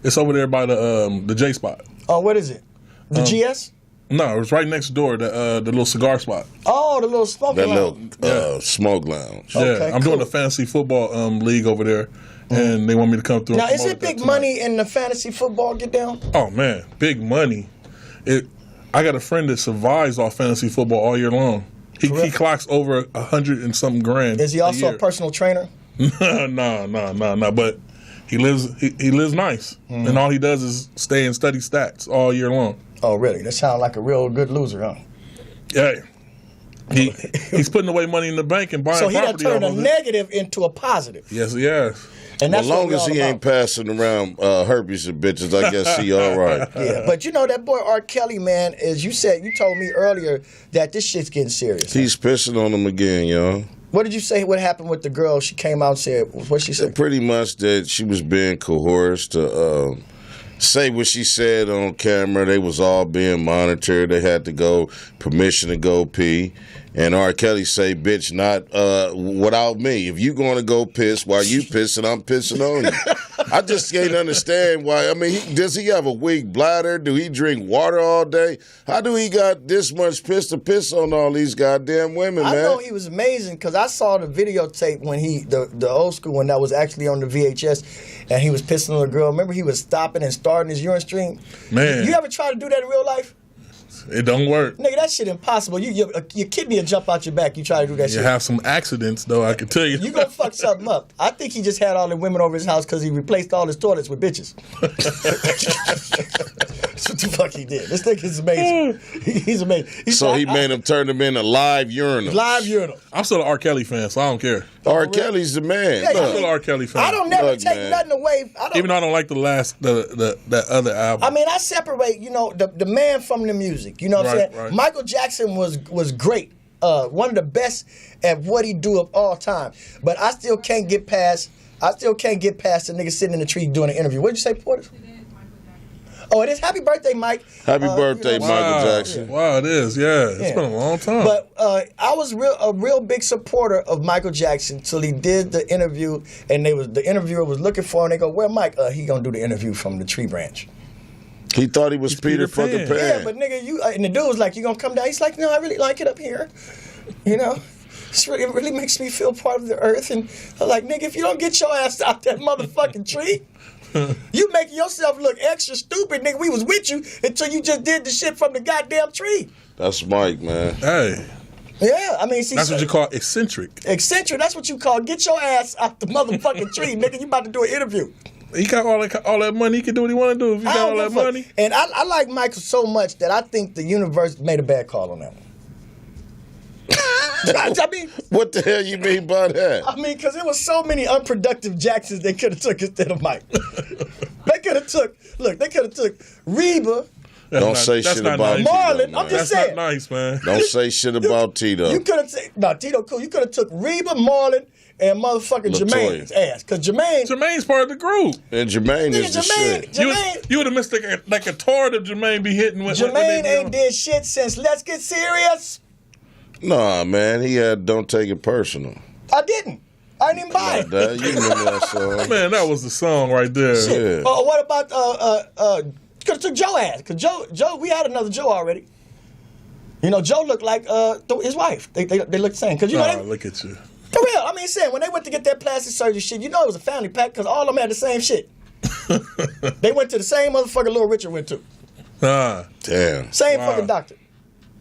it's over there by the J spot. Oh, what is it? The GS? No, it's right next door. The little cigar spot. Oh, the little smoking That lounge. little smoke lounge. Yeah, Okay, I'm doing a fantasy football league over there, and they want me to come through. Now, and is promote it that big tonight. money in the fantasy football get down? Oh man, big money. I got a friend that survives off fantasy football all year long. He clocks over 100 and something grand. Is he also a year. personal trainer? No. But he lives nice, and all he does is stay and study stats all year long. Oh, really? That sounds like a real good loser, huh? Yeah, he's putting away money in the bank and buying So he done property. turned a off of it. negative into a positive. Yes, he has. And that's As long what we as all he about. ain't passing around herpes and bitches, I guess he all right. Yeah, but you know that boy R. Kelly, man, as you told me earlier that this shit's getting serious. He's pissing on him again, y'all. What did you say? What happened with the girl? She came out and said what she said. Pretty much that she was being coerced to say what she said on camera. They was all being monitored. They had to go permission to go pee. And R. Kelly say, bitch, not without me. If you going to go piss while you pissing, I'm pissing on you. I just can't understand why. I mean, does he have a weak bladder? Do he drink water all day? How do he got this much piss to piss on all these goddamn women, I man? know he was amazing because I saw the videotape when the old school one that was actually on the VHS, and he was pissing on a girl. Remember, he was stopping and starting his urine stream. Man. You ever try to do that in real life? It don't work. Nigga, that shit impossible. Your kidney will jump out your back. You try to do that You shit. have some accidents, though, I can tell you. You gonna fuck something up. I think he just had all the women over his house because he replaced all his toilets with bitches. That's what the fuck he did. This nigga is amazing. He's amazing. So he made him turn them into live urinals. live urinal. I'm still an R. Kelly fan, so I don't care. R. Kelly's the man. Yeah, I'm Look. still an R. Kelly fan. I don't never Look, take man. nothing away. Even though I don't like the last, that other album. I mean, I separate, the man from the music. You know what I'm Right, saying? right. Michael Jackson was great. One of the best at what he do of all time. But I still can't get past the nigga sitting in the tree doing an interview. What'd you say, Porter? Oh, it is. Happy birthday, Mike. Happy birthday, you know, Michael Jackson. Wow, it is. Yeah, it's been a long time. But I was a real big supporter of Michael Jackson till he did the interview, and the interviewer was looking for him. They go, "Where Mike? He gonna do the interview from the tree branch." He thought he was He's Peter Peter fucking Pan. Pan. Yeah, but nigga, and the dude was like, "You gonna come down?" He's like, "No, I really like it up here." You know, it really makes me feel part of the earth. And I'm like, nigga, if you don't get your ass out that motherfucking tree, you making yourself look extra stupid, nigga. We was with you until you just did the shit from the goddamn tree. That's Mike, man. hey, Yeah, I mean, see, that's what you call eccentric. eccentric. That's what you call get your ass out the motherfucking tree, nigga. You about to do an interview. He got all that money. He can do what he want to do if he I got don't all give that a fuck. money. And I like Michael so much that I think the universe made a bad call on that one. I mean, What the hell you mean by that? because there was so many unproductive Jacksons they could have took instead of Mike. They could have took Reba, Don't say That's shit not about nice. Marlon. Tito, I'm man. just That's saying. not nice, man. Don't say shit about Tito. You could have Tito cool. You could have took Reba, Marlon, and motherfucking Latoya. Jermaine's ass. Because Jermaine, Jermaine's part of the group. And Jermaine nigga, is the shit. Jermaine You would have missed like a tour that Jermaine be hitting with. when they Jermaine be ain't on. did shit since Let's Get Serious. Nah, man, he had Don't Take It Personal. I didn't even buy it. That, you remember that song? Man, that was the song right there. Yeah. What about could have took Joe ass? Cause Joe, we had another Joe already. You know, Joe looked like his wife. They looked the same. Cause you know, Oh, look at you. for real. I mean, saying when they went to get that plastic surgery shit, you know it was a family pack because all of them had the same shit. They went to the same motherfucker Little Richard went to. Damn. Same Wow. fucking doctor.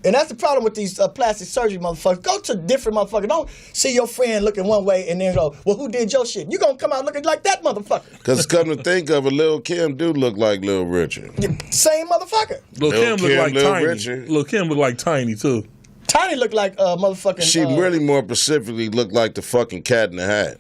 And that's the problem with these plastic surgery motherfuckers. Go to different motherfuckers. Don't see your friend looking one way and then go, well, who did your shit? You gonna come out looking like that motherfucker. Because come to think of it, Lil' Kim do look like Lil Richard. Same motherfucker. Lil' Kim Kim, look like Lil Tiny. Richard. Lil' Kim look like Tiny too. Tiny looked like motherfucking. She really more specifically looked like the fucking Cat in the Hat.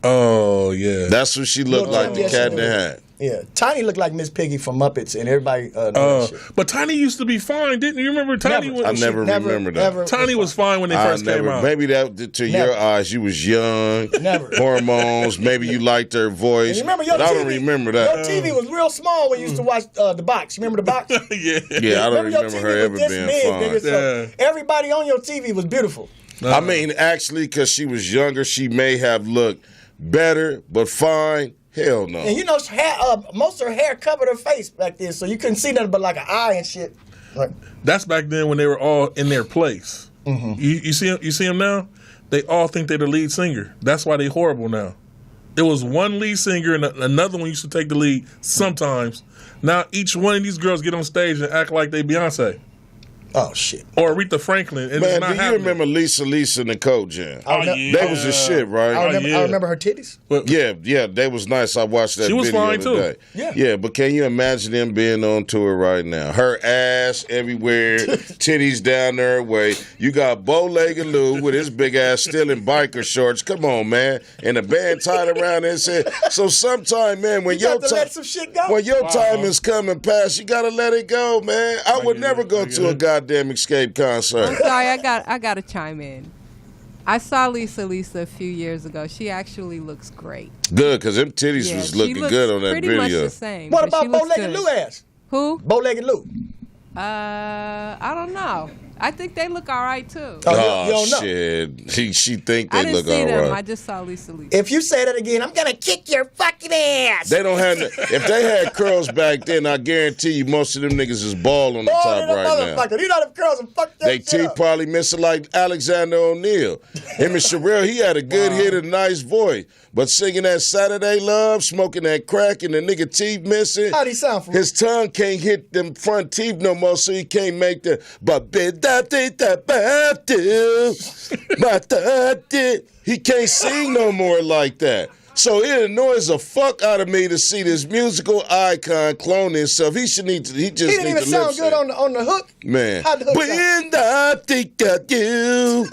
Oh yeah, That's what she looked like, the Yes, Cat she in the did. Hat. Yeah, Tiny looked like Miss Piggy from Muppets, and everybody know that shit. But Tiny used to be fine, didn't you? Remember Tiny? Never. I Was, never remember that. Ever Tiny was fine when they first came out. Maybe that to Never. your eyes, you was young, Never. hormones. Maybe you liked her voice. And you remember your but TV? I don't remember that. Your TV was real small when you used to watch The Box. You remember The Box? yeah. Yeah, I don't your remember TV her was ever this being big, fine. nigga, so Yeah. everybody on your TV was beautiful. I mean, actually, because she was younger, she may have looked better, but fine. Hell no. And you know, most of her hair covered her face back then, so you couldn't see nothing but like an eye and shit. Like, That's back then when they were all in their place. Mm-hmm. You see them now? They all think they're the lead singer. That's why they horrible now. It was one lead singer and another one used to take the lead sometimes. Now each one of these girls get on stage and act like they Beyonce oh shit. or Aretha Franklin, and Man, it's not do you happening. remember Lisa and the Coat Jam? I remember, yeah. They was the shit, right? I remember her titties. But Yeah, they was nice. I watched that She was video fine, today. too. Yeah. But can you imagine them being on tour right now? Her ass everywhere, titties down her way. You got bow-legged Lou with his big ass still in biker shorts. Come on, man. And the band tied around his head. So sometime, man, when You your got to time let some shit go. when your time is coming past, you gotta let it go, man. I would get never it. go I get to a it. goddamn Escape concert. I'm sorry, I gotta chime in. I saw Lisa a few years ago. She actually looks great. Good, because them titties Yeah, was she looking looks good on that pretty much video. the same. What but she about looks bow-legged good. Lou ass? Who? Bow-legged Lou. I don't know. I think they look all right too. Oh, you don't know. Shit. She think I they didn't look see all them. I right. just saw Lisa. If you say that again, I'm gonna kick your fucking ass. They don't have. If they had curls back then, I guarantee you, most of them niggas is bald on the Oh, top that right now. motherfucker. You know them girls will fuck your They shit teeth up. probably missing like Alexander O'Neal. Him and Sherelle, he had a good hit and a nice voice. But singing that Saturday Love, smoking that crack, and the nigga teeth missing. How'd he sound for His tongue can't hit them front teeth no more, so he can't make the he can't sing no more like that. So it annoys the fuck out of me to see this musical icon clone himself. He just He need didn't to even sound lip good sync. on the hook. Man, How'd the hook sound? when I think of you,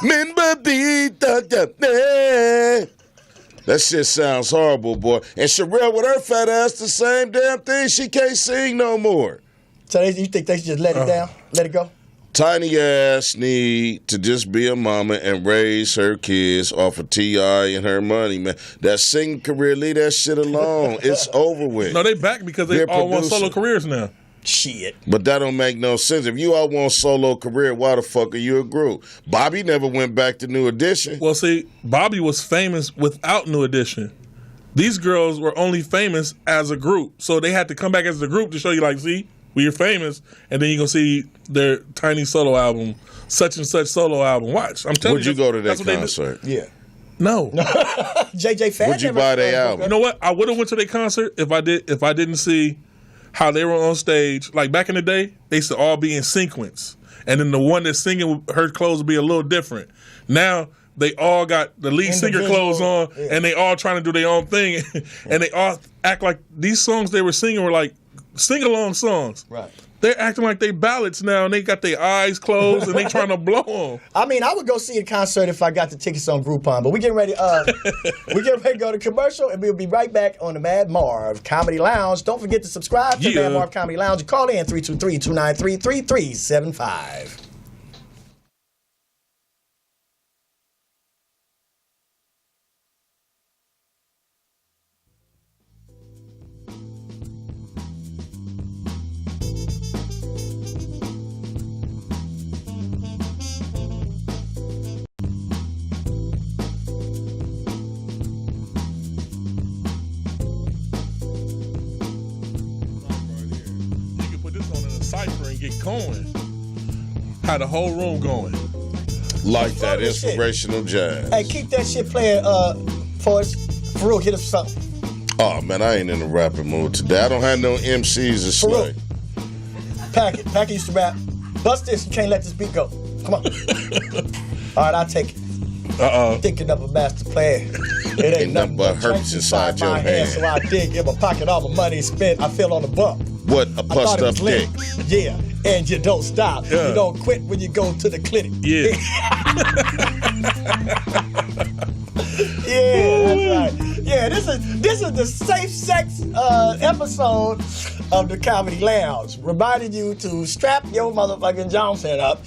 remember that shit sounds horrible, boy. And Sherelle with her fat ass, the same damn thing. She can't sing no more. So you think they should just let it down? Let it go? Tiny ass need to just be a mama and raise her kids off of T.I. and her money, man. That singing career, leave that shit alone. It's over with. no, they back because they They're all want producer. solo careers now. Shit. But that don't make no sense. If you all want solo career, why the fuck are you a group? Bobby never went back to New Edition. Well, see, Bobby was famous without New Edition. These girls were only famous as a group, so they had to come back as a group to show you, like, see, we are famous, and then you gonna see their tiny solo album, such and such solo album. Watch, I'm telling Would you you. go to that's that what they do. concert? Yeah. No. JJ Fad. Would you buy their album? You know what? I would have went to their concert if I didn't see how they were on stage. Like back in the day, they used to all be in sequence, and then the one that's singing, her clothes would be a little different. Now they all got the lead singer clothes on, Yeah. and they all trying to do their own thing, and they all act like these songs they were singing were like sing-along songs. Right. They're acting like they ballads now, and they got their eyes closed, and they trying to blow them. I mean, I would go see a concert if I got the tickets on Groupon, but we getting ready. We getting ready to go to commercial, and we'll be right back on the Mad Marv Comedy Lounge. Don't forget to subscribe to Yeah. Mad Marv Comedy Lounge. Call in 323-293-3375. You can put this on in a cipher and get going. Had the whole room going. Like that Fuck this shit. inspirational jazz. Hey, keep that shit playing for us. Faarooq, hit us with something. Oh man, I ain't in the rapping mood today. I don't have no MCs to slay. Packett used to rap. Bust this, you can't let this beat go. Come on. All right, I'll take it. Thinking of a master plan. It Ain't nothing but herpes drinks inside your my hand. So I dig in my pocket all my money spent. I feel on the bump. What, a I thought pussed it up was lit. dick? Yeah, and you don't stop. Yeah. You don't quit when you go to the clinic. Yeah. Yeah, that's right. Yeah, this is the safe sex episode of the Comedy Lounge, reminding you to strap your motherfucking Johnson up.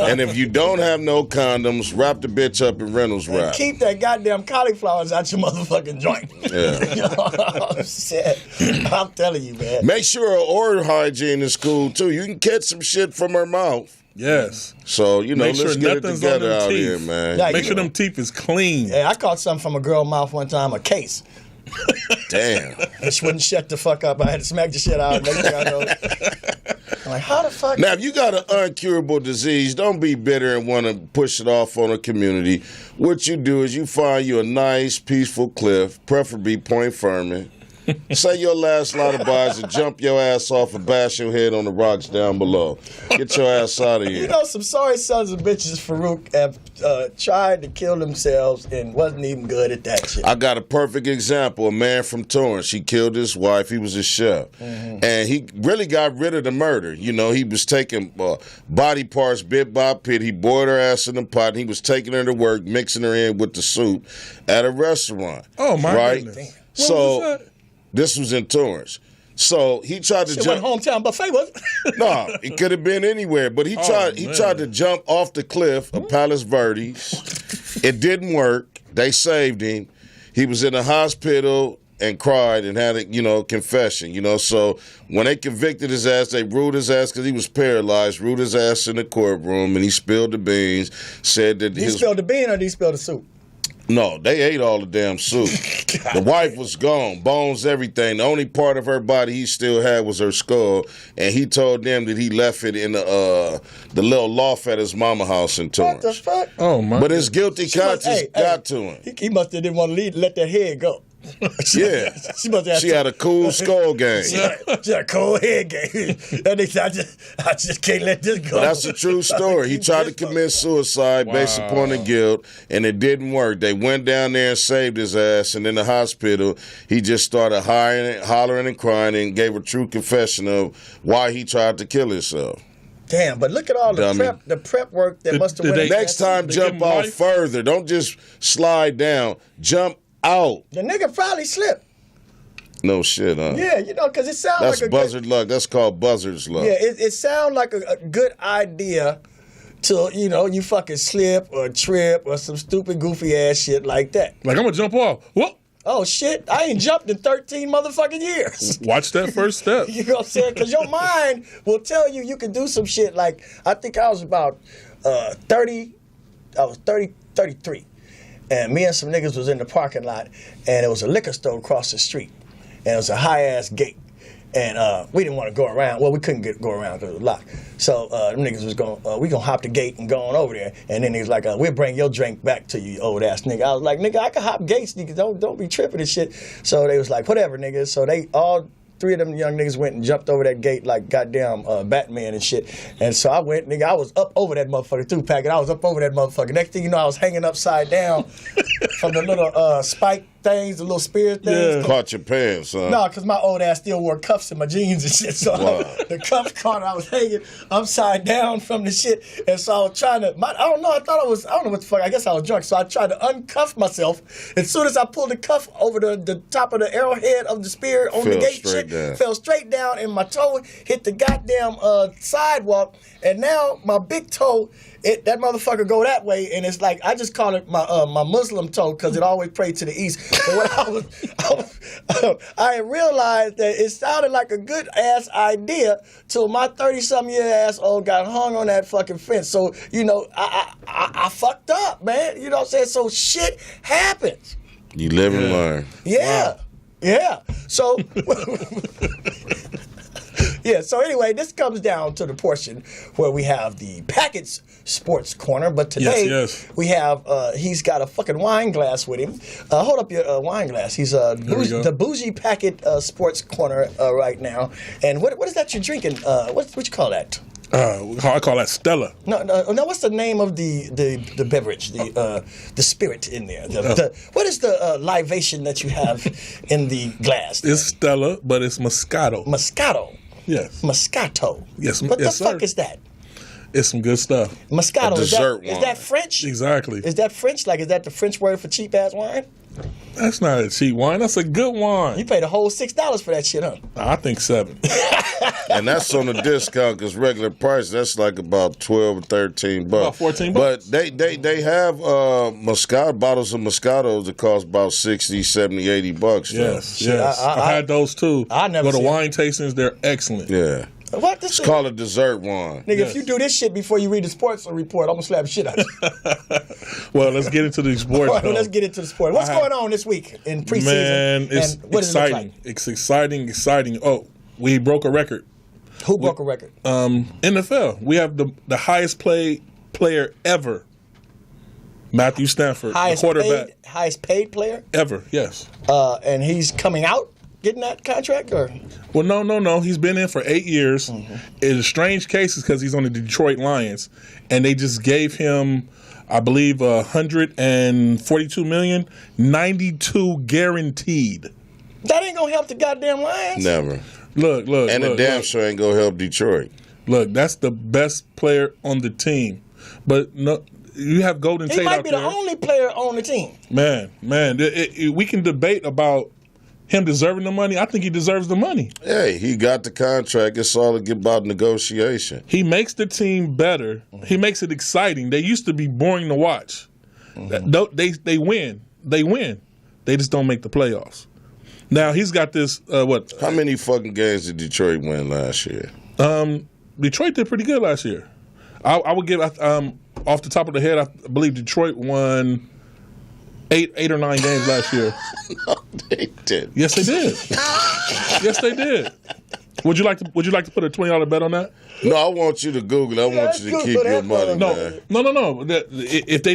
And if you don't have no condoms, wrap the bitch up in Reynolds And wrap. keep that goddamn cauliflowers out your motherfucking joint. Yeah. Shit. I'm telling you, man. Make sure her oral hygiene is cool too. You can catch some shit from her mouth. Yes. So, Make let's sure get it nothing's on together them out teeth. here, man. Yeah, Make sure them teeth is clean. Yeah, I caught something from a girl mouth one time, a case. Damn. And she wouldn't shut the fuck up. I had to smack the shit out. Next thing I know, I'm like, how the fuck? Now, if you got an uncurable disease, don't be bitter and want to push it off on a community. What you do is you find you a nice, peaceful cliff, preferably Point Fermin. Say your last lot of buys and jump your ass off and bash your head on the rocks down below. Get your ass out of here. You know, some sorry sons of bitches, Faarooq, have tried to kill themselves and wasn't even good at that shit. I got a perfect example. A man from Torrance. He killed his wife. He was a chef. Mm-hmm. And he really got rid of the murder. He was taking body parts bit by bit. He boiled her ass in the pot. And he was taking her to work, mixing her in with the soup at a restaurant. Oh, my right? goodness. Damn. So What was that? this was in Torrance. So he tried to Shit jump. wasn't hometown buffet, was it? No, it could have been anywhere. But he tried to jump off the cliff of Palos Verdes. It didn't work. They saved him. He was in the hospital and cried and had a confession. So when they convicted his ass, they ruled his ass because he was paralyzed. Ruled his ass in the courtroom and he spilled the beans. Said that Did he spill the bean or did he spill the soup? No, they ate all the damn soup. The wife was gone, bones, everything. The only part of her body he still had was her skull, and he told them that he left it in the little loft at his mama house in What Torrance. the fuck? Oh, my But his guilty conscience got to him. He must have didn't want to let that head go. Yeah, she had a cool skull game. She had a cold head game. And they said, I just can't let this go. But that's a true story. He tried to commit suicide based upon the guilt, and it didn't work. They went down there and saved his ass, and in the hospital, he just started hollering and crying and gave a true confession of why he tried to kill himself. Damn, but look at all the prep work that must have went. Next time, jump off further. Don't just slide down. Jump out. The nigga probably slipped. No shit, huh? Yeah, because it sounds That's like a buzzard luck. That's called buzzard's luck. Yeah, it sounds like a good idea till, you fucking slip or trip or some stupid goofy ass shit like that. Like, I'm going to jump off. Whoa. Oh, shit, I ain't jumped in 13 motherfucking years. Watch that first step. You know what I'm saying? Because your mind will tell you can do some shit like, I think I was about 33. And me and some niggas was in the parking lot, and there was a liquor store across the street. And it was a high-ass gate. And we didn't want to go around. Well, we couldn't go around because it was locked. So them niggas was going, we going to hop the gate and go on over there. And then he was like, we'll bring your drink back to you, old ass nigga. I was like, nigga, I can hop gates, nigga. Don't be tripping and shit. So they was like, whatever, nigga. So they all three of them young niggas went and jumped over that gate like goddamn Batman and shit. And so I went, nigga, I was up over that motherfucker too, Packett. I was up over that motherfucker. Next thing you know, I was hanging upside down from the little spike things, the little spear things. Yeah. Caught your pants, huh? No, because my old ass still wore cuffs in my jeans and shit. So the cuffs caught. I was hanging upside down from the shit. And so I was trying to, I don't know what the fuck. I guess I was drunk. So I tried to uncuff myself. As soon as I pulled the cuff over the top of the arrowhead of the spear on the gate shit, fell straight down, and my toe hit the goddamn sidewalk. And now my big toe, that motherfucker go that way, and it's like, I just call it my Muslim toe because it always prayed to the east. But when I realized that it sounded like a good ass idea till my 30-something-year-ass-old got hung on that fucking fence. So, I fucked up, man. You know what I'm saying? So shit happens. You live and learn. Yeah. Wow. Yeah. So yeah, so anyway, this comes down to the portion where we have the Packett's Sports Corner, but today we have, he's got a fucking wine glass with him. Hold up your wine glass. He's the bougie Packett Sports Corner right now. And what is that you're drinking? What you call that? I call that Stella. No. What's the name of the beverage? The spirit in there. What is the libation that you have in the glass? It's Stella, but it's Moscato. Moscato. Yes. Moscato. Yes. What yes, the fuck sir. is that? It's some good stuff. Moscato. Is wine. that French? Exactly. Is that French? Like, is that the French word for cheap ass wine? That's not a cheap wine. That's a good wine. You paid a whole $6 for that shit, huh? I think 7. And that's on a discount because regular price that's like about 12 or 13 bucks. About 14 bucks. But they have Moscato bottles of Moscatos that cost about 60, 70, 80 bucks. Yes, Shit, yes. I had those too. I never go to seen wine tastings. They're excellent. Yeah. What this It's is? called a dessert wine. Nigga, Yes. if you do this shit before you read the sports report, I'm gonna slap the shit out of you. Well, let's get into the sports. All right, though. let's get into the sport. What's going on this week in preseason? Man, it's and what does it look exciting. like? It's exciting. Oh, we broke a record. Who broke a record? NFL. We have the highest player ever. Matthew Stafford, the quarterback Highest paid player? ever. Yes. And he's coming out getting that contract, or? Well, no. He's been in for 8 years. It's a strange case because he's on the Detroit Lions, and they just gave him, I believe, $142 million, 92 guaranteed. That ain't gonna help the goddamn Lions. Never. Look. And the damn look. sure ain't gonna help Detroit. Look, that's the best player on the team. But no, you have Golden He Tate might out be there. the only player on the team. Man, we can debate about him deserving the money. I think he deserves the money. Hey, he got the contract. It's all about negotiation. He makes the team better. He makes it exciting. They used to be boring to watch. They win. They just don't make the playoffs. Now he's got this. How many fucking games did Detroit win last year? Detroit did pretty good last year. I would give off the top of the head. I believe Detroit won 8 or 9 games last year. No, they did. Yes, they did. Yes, they did. Would you like to put a $20 bet on that? No, I want you to Google. I want you to keep your money, man. No. If they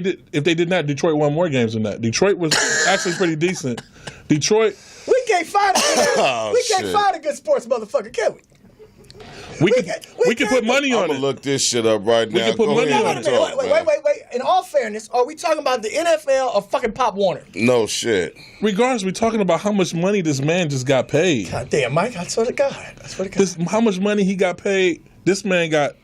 did not, Detroit won more games than that. Detroit was actually pretty decent. Detroit. We can't find a good, Oh, we can't shit. find a good sports motherfucker, can we? We could put money I'm on gonna it. look this shit up right now. can put Go money ahead on and it. talk, man. Wait. In all fairness, are we talking about the NFL or fucking Pop Warner? No shit. Regardless, we're talking about how much money this man just got paid. God damn, Mike, I swear to God. How much money he got paid? This man got.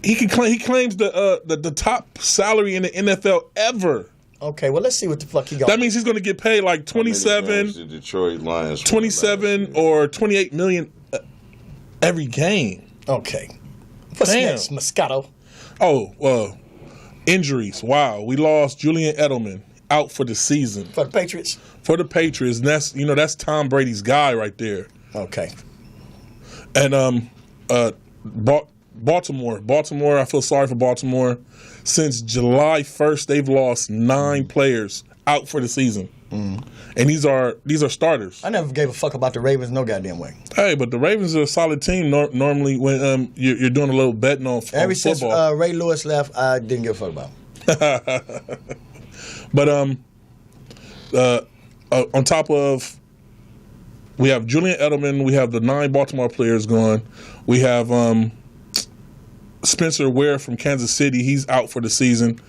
He claims the top salary in the NFL ever. Okay, well, let's see what the fuck he got. That means he's going to get paid like How many games did Detroit Lions win 27 last year? or 28 million every game. Okay. What's Damn. next, Moscato? Oh, injuries. Wow, we lost Julian Edelman out for the season For the Patriots? for the Patriots. And that's Tom Brady's guy right there. Okay. And Baltimore. I feel sorry for Baltimore. Since July 1st, they've lost 9 players out for the season, and these are starters. I never gave a fuck about the Ravens no goddamn way. Hey, but the Ravens are a solid team. Normally, when you're doing a little betting on Ever since football. Ray Lewis left, I didn't give a fuck about him. But on top of, we have Julian Edelman. We have the 9 Baltimore players gone. We have Spencer Ware from Kansas City. He's out for the season.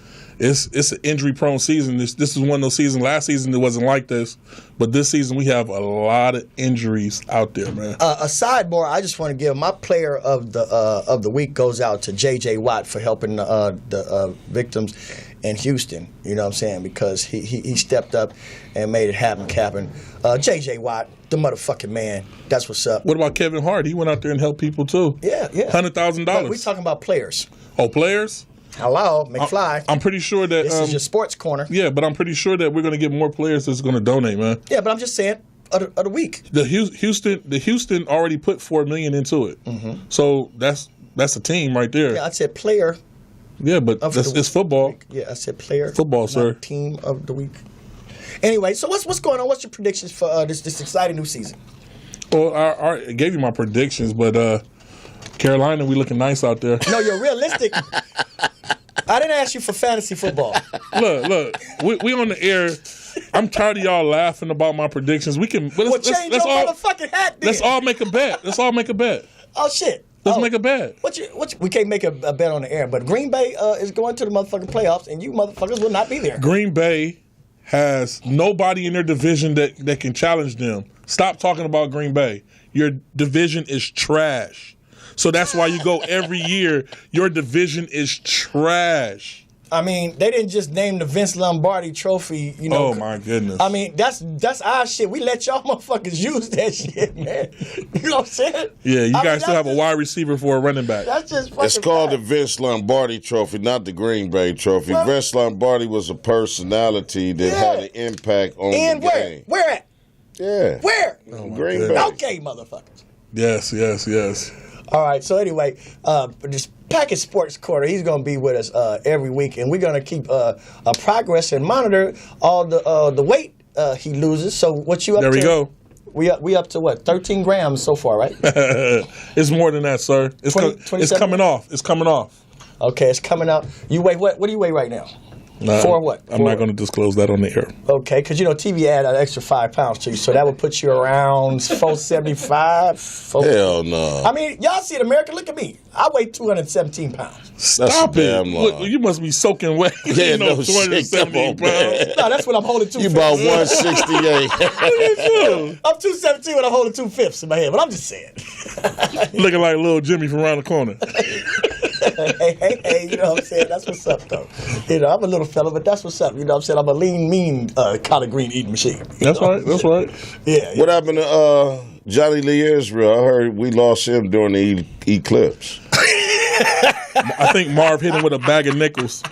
It's an injury-prone season. This is one of those seasons. Last season it wasn't like this, but this season we have a lot of injuries out there, man. A sidebar, I just want to give my player of the week goes out to J.J. Watt for helping the victims in Houston. You know what I'm saying? Because he stepped up and made it happen, Captain. J.J. Watt, the motherfucking man. That's what's up. What about Kevin Hart? He went out there and helped people too. Yeah. $100,000. We're talking about players. Oh, players? Hello, McFly. I'm pretty sure that This is your sports corner. yeah, but I'm pretty sure that we're going to get more players that's going to donate, man. Yeah, but I'm just saying, of the week. The Houston already put $4 million into it, so that's a team right there. Yeah, I said player. Yeah, but Of the it's football. week. Yeah, I said player. Football, not sir. Team of the week. Anyway, so what's going on? What's your predictions for this exciting new season? Well, I gave you my predictions, but Carolina, we looking nice out there. No, you're realistic. I didn't ask you for fantasy football. Look, we on the air. I'm tired of y'all laughing about my predictions. We can. But Well, change your motherfucking hat then. Let's all make a bet. Oh, shit. Let's make a bet. We can't make a bet on the air, but Green Bay is going to the motherfucking playoffs, and you motherfuckers will not be there. Green Bay has nobody in their division that can challenge them. Stop talking about Green Bay. Your division is trash. So that's why you go every year. Your division is trash. I mean, they didn't just name the Vince Lombardi trophy, you know. Oh, my goodness. I mean, that's our shit. We let y'all motherfuckers use that shit, man. You know what I'm saying? Yeah, you guys still have a wide receiver for a running back. That's just fucking It's called bad. the Vince Lombardi Trophy, not the Green Bay Trophy. Well, Vince Lombardi was a personality that had an impact on the game. Where at? Yeah. Where? Green Bay. Okay, motherfuckers. Yes. All right, so anyway, this Packett Sports Corner, he's going to be with us every week, and we're going to keep a progress and monitor all the weight he loses. So what you up to? There we go. We up to what, 13 grams so far, right? It's more than that, sir. It's 27? coming off. It's coming off. Okay, it's coming out. You weigh what? What do you weigh right now? For what? I'm not going to disclose that on the air. Okay, because you know TV add an extra 5 pounds to you, so that would put you around 475. Hell no. I mean, y'all see it, America. Look at me. I weigh 217 pounds. Stop damn it. lie. Look, you must be soaking wet. Yeah, no shit, 270 come on, pounds. man. No, that's what I'm holding 2 You fifths. about 168. I'm 217 when I'm holding 2 fifths in my head, but I'm just saying. Looking like little Jimmy from around the corner. hey, you know what I'm saying? That's what's up, though. You know, I'm a little fella, but that's what's up. You know what I'm saying? I'm a lean, mean collard green eating machine. That's right. Yeah. What happened to Johnny Lee Israel? I heard we lost him during the eclipse. I think Marv hit him with a bag of nickels.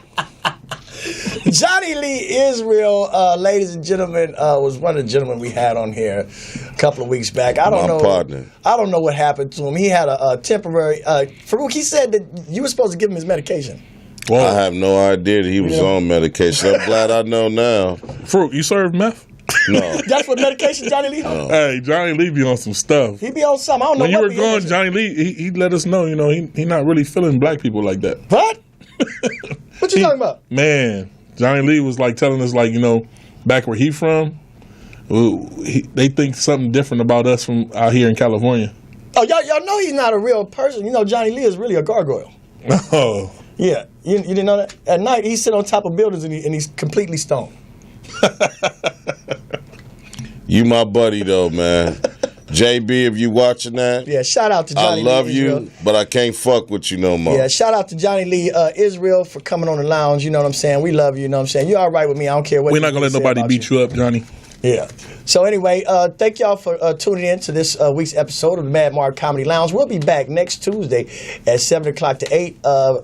Johnny Lee Israel, ladies and gentlemen, was one of the gentlemen we had on here a couple of weeks back. I don't know. Partner. I don't know what happened to him. He had a temporary. Faarooq, he said that you were supposed to give him his medication. I have no idea that he was on medication. I'm glad I know now. Faarooq, you serve meth? No. That's what medication Johnny Lee on? Hey, Johnny Lee be on some stuff. He be on something. I don't know When you what were be gone, on. Johnny Lee, he let us know, you know, he not really feeling black people like that. What? What you talking about? Man, Johnny Lee was like telling us, like, you know, back where he from, they think something different about us from out here in California. Oh, y'all know he's not a real person. You know, Johnny Lee is really a gargoyle. Oh. Yeah, you didn't know that? At night, he sit on top of buildings and he's completely stoned. You my buddy though, man. JB, if you watching that, Yeah, shout out to Johnny I love Lee you, Israel. but I can't fuck with you no more. Yeah, shout out to Johnny Lee Israel for coming on the lounge. You know what I'm saying? We love you. You know what I'm saying? You're all right with me. I don't care what. We're not going to let nobody beat you up, Johnny. Yeah. So anyway, thank y'all for tuning in to this week's episode of the Mad Marv Comedy Lounge. We'll be back next Tuesday at 7 o'clock to 8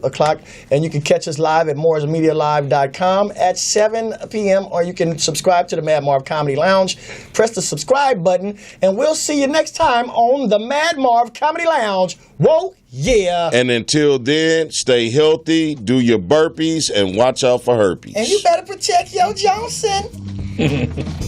o'clock. And you can catch us live at mooresmedialive.com at 7 p.m. Or you can subscribe to the Mad Marv Comedy Lounge. Press the subscribe button. And we'll see you next time on the Mad Marv Comedy Lounge. Whoa, yeah. And until then, stay healthy, do your burpees, and watch out for herpes. And you better protect your Johnson.